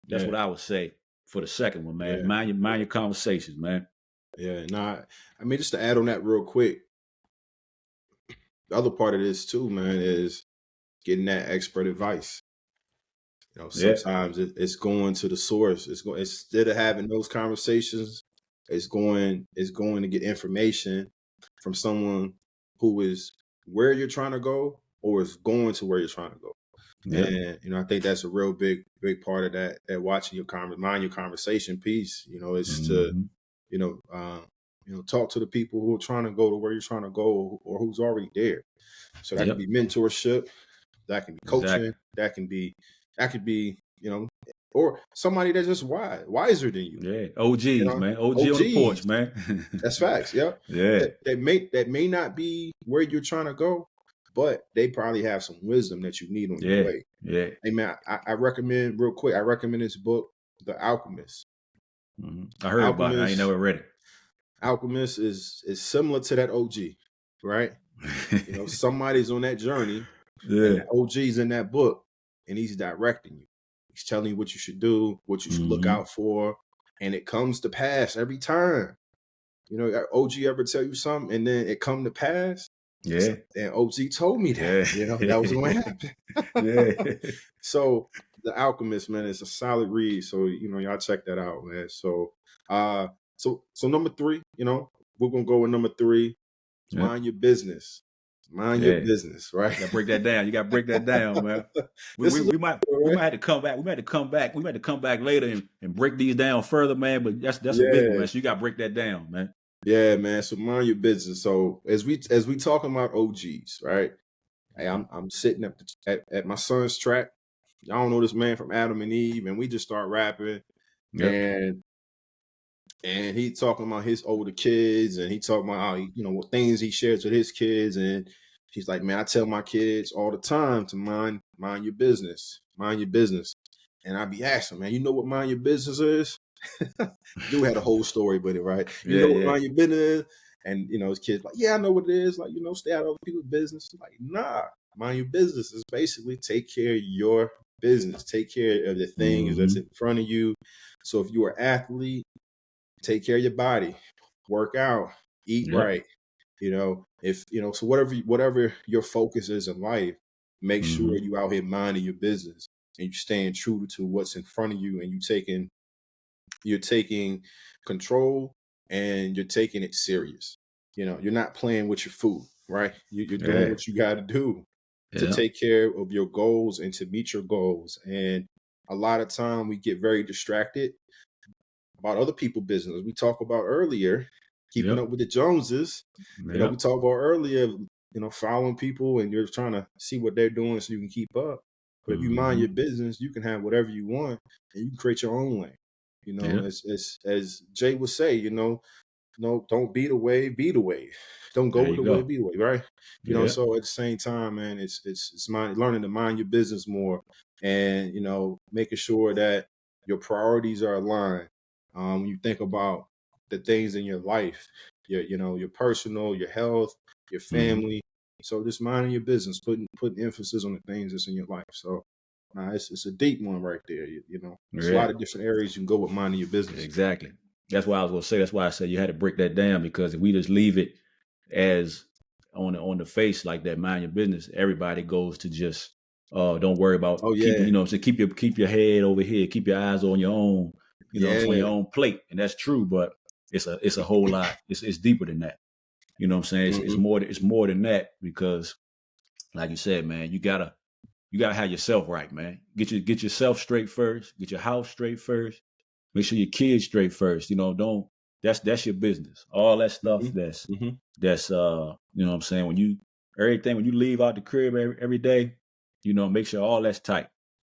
that's what I would say for the second one, man. Yeah. Mind your conversations, man. Yeah. Nah, I mean, just to add on that real quick, the other part of this too, man, is getting that expert advice. Sometimes it's going to the source. Instead of having those conversations, it's going to get information from someone who is where you're trying to go or is going to where you're trying to go. Yep. And I think that's a real big part of that watching mind your conversation piece, is to, talk to the people who are trying to go to where you're trying to go or who's already there. So that could be mentorship, that can be coaching, Exactly. that could be, or somebody that's just wiser than you. Yeah. OGs, man. OG on the porch, man. That's facts. Yeah. Yeah. That may not be where you're trying to go, but they probably have some wisdom that you need on your way. Yeah. Hey man, I recommend real quick. I recommend this book, The Alchemist. I heard about it. I ain't never read it. Alchemist is similar to that OG, right? Somebody's on that journey, and the OG's in that book, and he's directing you. He's telling you what you should do, what you should look out for, and it comes to pass every time. OG ever tell you something and then it come to pass? Yeah. And OG told me that. That was going to happen. Yeah. So The Alchemist, man, is a solid read. So, y'all check that out, man. So so number 3, we're gonna go with number 3. Mind your business. Mind your business, right? You gotta break that down. You gotta break that down, man. We might have to come back. We might have to come back later and break these down further, man. But that's a big one, man. So you gotta break that down, man. Yeah, man. So mind your business. So as we talking about OGs, right? Hey, I'm sitting at my son's track. Y'all don't know this man from Adam and Eve, and we just start rapping, and he talking about his older kids, and he talking about how what things he shares with his kids, and he's like, man, I tell my kids all the time to mind your business, and I be asking, man, you know what mind your business is? You had a whole story with it, right? You know what mind your business is? And his kids like, yeah, I know what it is. Like, stay out of other people's business. Like, nah, mind your business is basically take care of your business, take care of the things that's in front of you. So if you're an athlete, take care of your body, work out, eat right. If so whatever your focus is in life, make sure you out here minding your business and you staying true to what's in front of you, and you're taking control and you're taking it serious. You're not playing with your food, right? You're doing what you got to do to take care of your goals and to meet your goals. And a lot of time we get very distracted about other people's business. We talked about earlier, keeping up with the Joneses. We talked about earlier, following people and you're trying to see what they're doing so you can keep up. But if you mind your business, you can have whatever you want and you can create your own lane. As Jay would say, don't be the wave, be the wave. Don't go with the wave, be the wave, right? So at the same time, man, it's learning to mind your business more and, making sure that your priorities are aligned. When you think about the things in your life, your personal, your health, your family. So just minding your business, putting emphasis on the things that's in your life. So it's a deep one right there. There's a lot of different areas you can go with minding your business. Exactly. That's why I was gonna say. That's why I said you had to break that down, because if we just leave it as on the face like that, mind your business, everybody goes to just Don't worry about Oh keeping, yeah, so keep your head over here, keep your eyes on your own, yeah. on your own plate. And that's true, but it's a whole lot. It's deeper than that. You know what I'm saying? It's Mm-hmm. more than that, because like you said, man, you gotta have yourself right, man. Get yourself straight first, get your house straight first, make sure your kids straight first. Don't that's your business. All that stuff Mm-hmm. Mm-hmm. that's you know what I'm saying, when you leave out the crib every day, make sure all that's tight,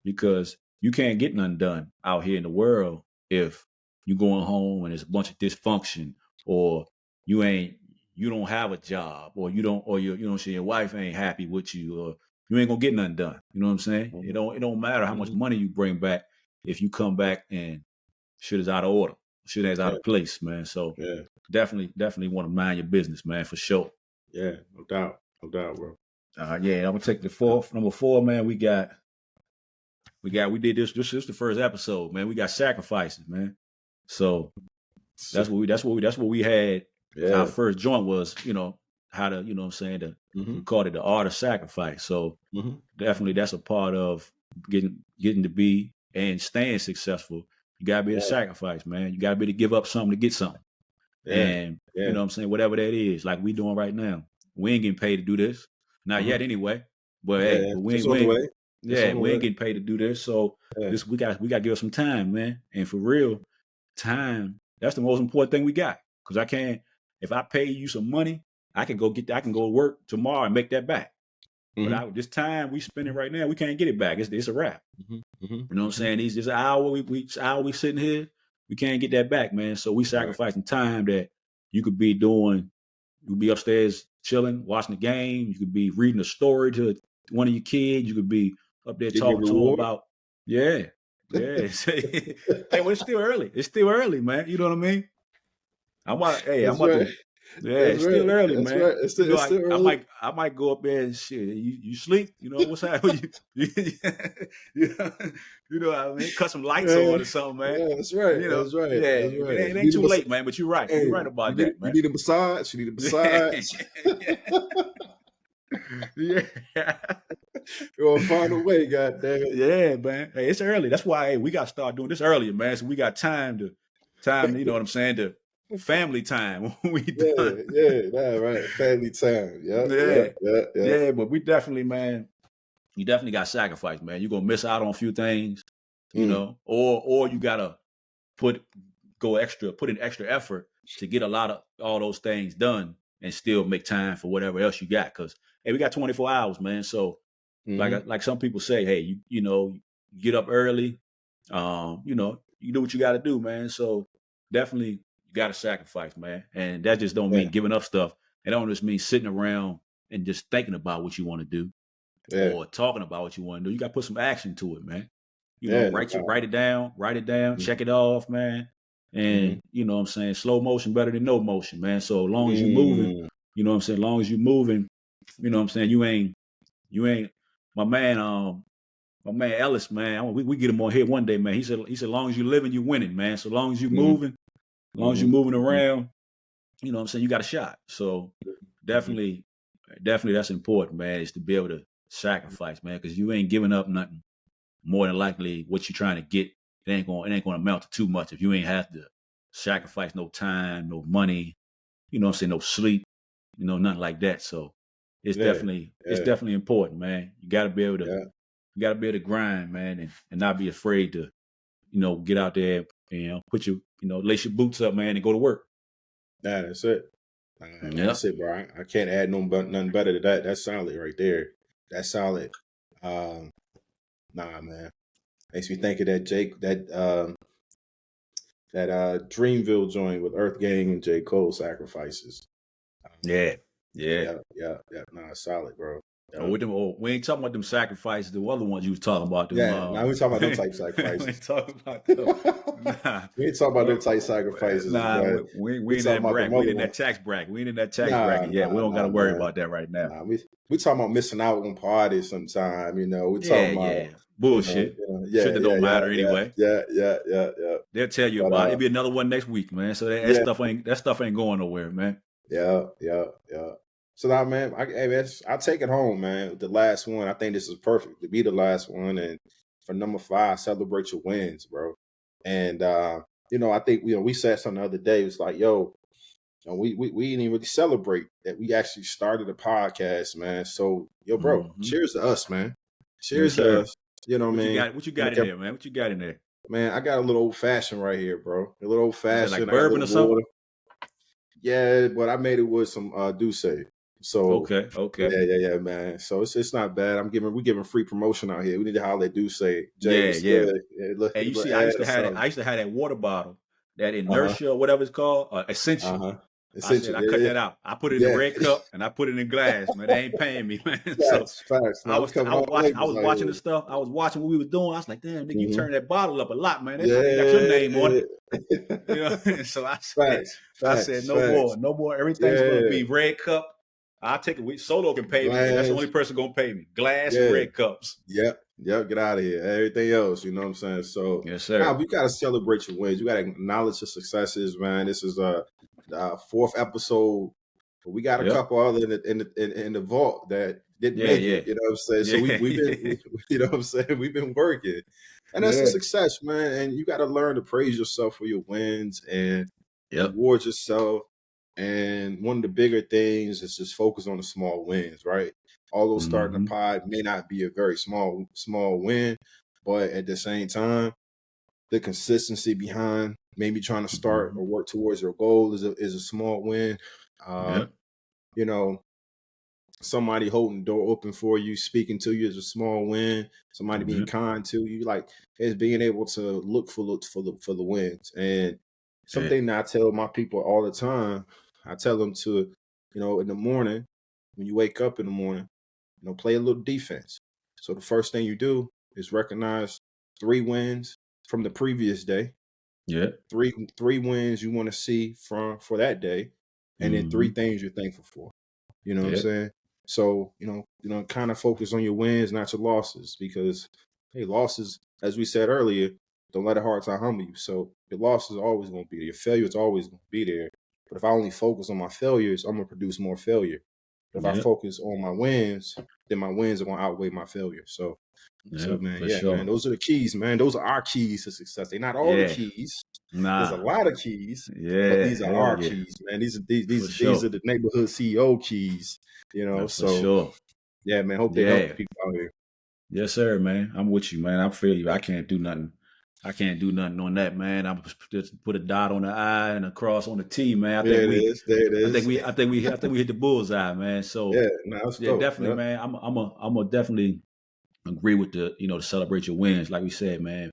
because you can't get nothing done out here in the world if you going home and there's a bunch of dysfunction, or you ain't you don't have a job, or you don't or your wife ain't happy with you, or you ain't gonna get nothing done. You know what I'm saying? Mm-hmm. It don't matter how much money you bring back if you come back and shit is out of order, shit is out Yeah, of place, man. So yeah, definitely want to mind your business, man, for sure. yeah. No doubt, bro. Yeah, I'm gonna take the number four, man. We did this. This is the first episode, man. We got sacrifices, man. So that's what we had. Our Yeah. first joint was, how to, what I'm saying, Mm-hmm. we called it the art of sacrifice. So Mm-hmm. definitely that's a part of getting to be and staying successful. You gotta be able to Yeah, sacrifice, man. You gotta be able to give up something to get something. yeah, And you yeah. know what I'm saying, whatever that is, like we doing right now. We ain't getting paid to do this. Not Mm-hmm. yet anyway. But hey, Yeah, but it's on the way. It's on the we ain't way. getting paid to do this. So Yeah. we got to give us some time, man. And for real, time, that's the most important thing we got. Cause if I pay you some money, I can go to work tomorrow and make that back. Mm-hmm. But this time we spending right now, we can't get it back. It's a wrap. Mm-hmm. Mm-hmm. You know what I'm saying? This hour we sitting here, we can't get that back, man. So we Right. sacrificing time that you could be doing. You could be upstairs chilling, watching the game. You could be reading a story to one of your kids. You could be up there Getting your talking to them reward. about, yeah, yeah. Hey, well, it's still early. It's still early, man. You know what I mean? I'm That's about right. to. Yeah, That's it's right. still early, That's man. right. It's still I early. might go up there and shit. You sleep? What's happening? You know, what I mean? Cut some lights Yeah, on or something, man. yeah, that's right. That's right. Yeah. That's right. It You ain't need a too late, man. But you're right. You're hey, right about that, you man. need a massage. You need a massage. Yeah. You're gonna find a way, God damn it. Yeah, man. Hey, it's early. That's why we got to start doing this earlier, man. So we got time, you know what I'm saying, to family time when we Yeah, done. yeah, nah, right. Family time. Yep, Yeah. yep, yep, yep. Yeah, but we definitely, man, you definitely got sacrifice, man. You're gonna miss out on a few things, Mm, or you gotta put in extra effort to get a lot of all those things done and still make time for whatever else you got. Cause hey, we got 24 hours, man. So mm-hmm. like some people say, hey, you get up early, you do what you gotta do, man. So definitely you gotta sacrifice, man. And that just don't Yeah, mean giving up stuff. It don't just mean sitting around and just thinking about what you want to do yeah, or talking about what you want to do. You got to put some action to it, man. yeah, no doubt. Write it down, check it off, man. Mm-hmm. And you know what I'm saying, slow motion better than no motion, man. So as long as you're moving, Mm, you know what I'm saying, as long as you're moving, you know what I'm saying, you ain't my man Ellis, man. We get him on here one day, man. He said, as long as you're living, you're winning, man. So as long as you're mm, moving, as long as you're mm-hmm, moving mm-hmm, around, you know what I'm saying, you got a shot. So mm-hmm. definitely that's important, man, is to be able to sacrifice, man, because you ain't giving up nothing. More than likely what you're trying to get, it ain't gonna amount to too much if you ain't have to sacrifice no time, no money, you know what I'm saying, no sleep, nothing like that. So it's Yeah, yeah, definitely important, man. You gotta be able yeah. to grind, man, and not be afraid to, get out there, put your, lace your boots up, man, and go to work. Nah, that's it. Yeah. That's it, bro. I can't add nothing better to that. That's solid right there. That's solid. Um, nah, man. Makes me think of that Dreamville joint with Earth Gang and J. Cole Sacrifices. Yeah. Yeah. Yeah, yeah, yeah. Nah, solid, bro. Yeah. We ain't talking about them sacrifices, the other ones you was talking about, them Yeah, now we talking about them type we sacrifices. ain't talking about them. We Nah. ain't talking about them type sacrifices, Nah, but we we ain't in talking that about them bracket. We other ain't in that ones. tax bracket. We ain't in that tax Nah, bracket yet. We nah, don't got to nah, worry man. about that right now. Nah, we talking about missing out on parties sometime, We Yeah, talking about, yeah. Bullshit. yeah, Shit that yeah, don't yeah, matter yeah, anyway. yeah, yeah, yeah, yeah. They'll tell you But about it. It'll be another one next week, man. So that yeah, stuff ain't going nowhere, man. yeah, yeah, yeah. So now, man, I take it home, man. The last one, I think this is perfect to be the last one. And for number 5, celebrate your wins, bro. And I think we said something the other day. It was like, yo, we didn't even really celebrate that we actually started a podcast, man. So, yo, bro, Mm-hmm. cheers to us, man. Yes, Cheers to sir. us. You know, What you man. got? What you got in there, man? What you got in there? Man, I got a little old fashioned right here, bro. A little old Is that like fashioned. I got a bourbon or little something? water. Yeah, but I made it with some Douce. So Okay. yeah, man. So it's not bad. We giving free promotion out here. We need to holler at Douce. Jay, Yeah, what's yeah. good? Yeah, look, And you look, see, add or I something. used to have that water bottle, that Uh-huh. inertia or whatever it's called, essential. Uh-huh. I said Essential. I cut Yeah. that out. I put it in the Yeah. red cup and I put it in glass, man. They ain't paying me, man. So Facts. Now we coming all I labels was out watching the here. stuff. I was watching what we was doing. I was like, damn, nigga, you Mm-hmm. turned that bottle up a lot, man. That joint ain't got your name on it. Yeah. You know, so Facts. I said, Facts. no more, Facts. no more. Everything's gonna Yeah. be red cup. I'll take it. Solo can pay me because that's the only Glass. person gonna pay me. Glass and Yeah. red cups. Yep. Get out of here. Everything else, you know what I'm saying? So Yes, now sir. we gotta celebrate your wins. You gotta acknowledge your successes, man. This is the 4th episode. But we got a Yep. couple other in the vault that didn't Yeah, make yeah. it. You know what I'm saying? So Yeah, we've been, you know what I'm saying? We've been working, and that's a yeah. success, man. And you got to learn to praise yourself for your wins and Yep. reward yourself. And one of the bigger things is just focus on the small wins, right? Although starting a Mm-hmm. pod may not be a very small win, but at the same time, the consistency behind maybe trying to start Mm-hmm. or work towards your goal is a small win. Yep. You know, somebody holding the door open for you, speaking to you is a small win. Somebody being Yep. kind to you, like is being able to look for the wins. And Yeah. something that I tell my people all the time, I tell them to, in the morning, when you wake up in the morning, play a little defense. So the first thing you do is recognize 3 wins from the previous day, Yeah. three wins you want to see for that day, and then 3 Mm-hmm. things you're thankful for. You know what I'm Yeah. saying? So, kind of focus on your wins, not your losses, because hey, losses, as we said earlier, don't let a hard time humble you. So your losses are always going to be there. Your failure is always going to be there. But if I only focus on my failures, I'm going to produce more failure. But if I Yep. focus on my wins, then my wins are going to outweigh my failure. So Yep. man, For yeah, man, sure. those are the keys, man. Those are our keys to success. They're not all the Yeah. keys. There's a Nah. lot of keys, but Yeah. these are Hell our yeah. keys, man. These For these sure. are the neighborhood CEO keys, For So sure. yeah, man. Hope they help Yeah. the people out here. Yes, sir, man. I'm with you, man. I feel you. I can't do nothing. I can't do nothing on that, man. I'm just put a dot on the I and a cross on the T, man. There it is. There it is. I think we hit the bullseye, man. So Yeah, no, that's yeah, dope. definitely, Yeah. man. I'm a definitely agree with to celebrate your wins, like we said, man.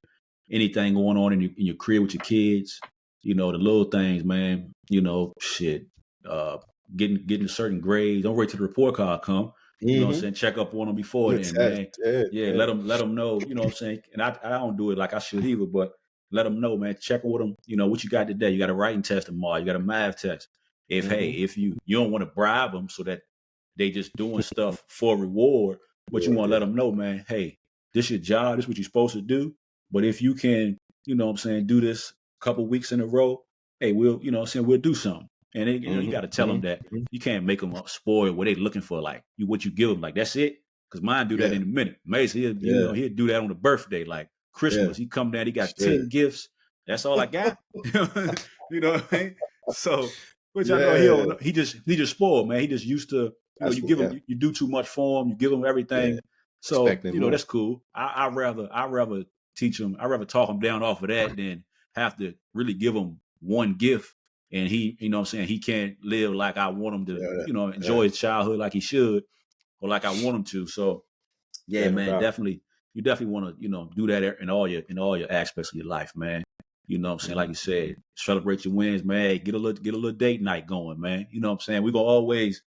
Anything going on in your career with your kids, the little things, man. Shit. Uh, getting certain grades. Don't wait till the report card come. You know what I'm Mm-hmm. saying? Check up on them before The then, test. man. Yeah, Yeah, yeah. let them know. You know what I'm saying? And I don't do it like I should either, but let them know, man. Check with them. What you got today. You got a writing test tomorrow. You got a math test. Mm-hmm. If you don't want to bribe them so that they just doing stuff for reward, but you Boy, want to let yeah. them know, man, hey, this your job, this is what you're supposed to do. But if you can, do this a couple weeks in a row, hey, we'll do something. And then, you got to tell them that Mm-hmm. you can't make them spoil what they looking for, like what you give them, like that's it. Because mine do that Yeah, in a minute. Mason, yeah, he'll do that on the birthday, like yeah. Christmas. He come down, he got Yeah. 10 gifts. That's all I got. You know what I mean? So, which I know he Yeah. don't know. He just spoiled, man. He just used to, That's you what. give him, Yeah, you do too much for him. You give him yeah. everything. So, Expecting more. that's cool. I rather teach him. I rather talk him down off of that than have to really give him one gift. And he, he can't live like I want him to, Yeah, yeah, enjoy his childhood like he should or like I want him to. So, yeah, yeah. No man, doubt. definitely. You definitely want to, do that in all your aspects of your life, man. You know what I'm saying? Like you Mm-hmm. said, celebrate your wins, man. Hey, get a little date night going, man. You know what I'm saying? We're gonna always,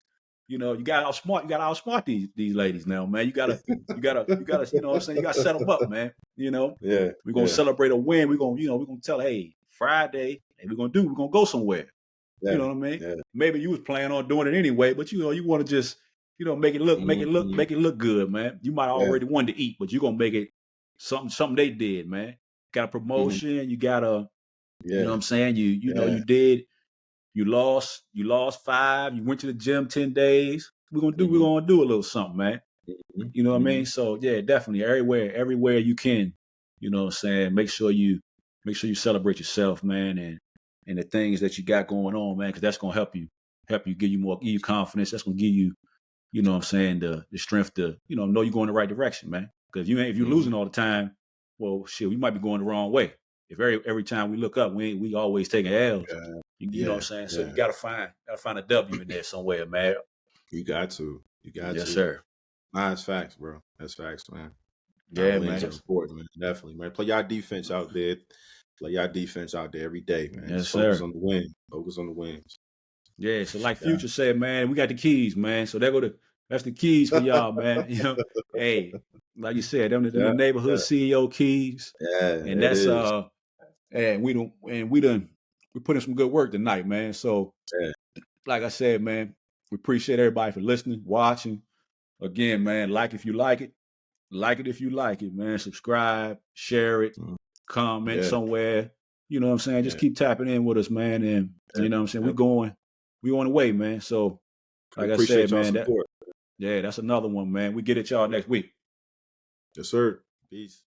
you gotta outsmart these ladies now, man. You know what I'm saying? You gotta set them up, man. Yeah, We're gonna yeah, celebrate a win. We're gonna tell, hey, Friday, and we're gonna go somewhere. You yeah, know what I mean? yeah. Maybe you was planning on doing it anyway, but you want to just, Mm-hmm. make it look good, man. You might Yeah, already wanted to eat, but you're gonna make it something they did, man. Got a mm-hmm. promotion, you got a, you know Yeah, what I'm saying? You yeah, you lost 5, you went to the gym 10 days. We're gonna Mm-hmm. do a little something, man. You know what I mean? So yeah, definitely everywhere you can, you know what I'm saying, make sure you celebrate yourself, man, and the things that you got going on, man, because that's gonna help you give you confidence. That's gonna give you, you know what I'm saying, the strength to, know you're going the right direction, man. Because if you're losing all the time, well, shit, we might be going the wrong way. If every time we look up, we always taking L's. You know what I'm saying? So you gotta find a W in there somewhere, man. You got to. Yes, sir. Nah, that's facts, bro. That's facts, man. Yeah, Wins man. are important, man. Definitely, man. Play y'all defense out there. Play y'all defense out there every day, man. Yes, Just focus sir. on the win. Focus on the wins. Yeah, so like Future said, man, we got the keys, man. So that's the keys for y'all, man. Hey, like you said, them the neighborhood CEO keys. Yeah, And it that's is. and we put in some good work tonight, man. So like I said, man, we appreciate everybody for listening, watching. Again, man, like if you like it. Like it if you like it, man. Subscribe, share it, comment somewhere. You know what I'm saying? Just keep tapping in with us, man. And you know what I'm saying? We on the way, man. So like I said, man, support. that's another one, man. We get at y'all next week. Yes, sir. Peace.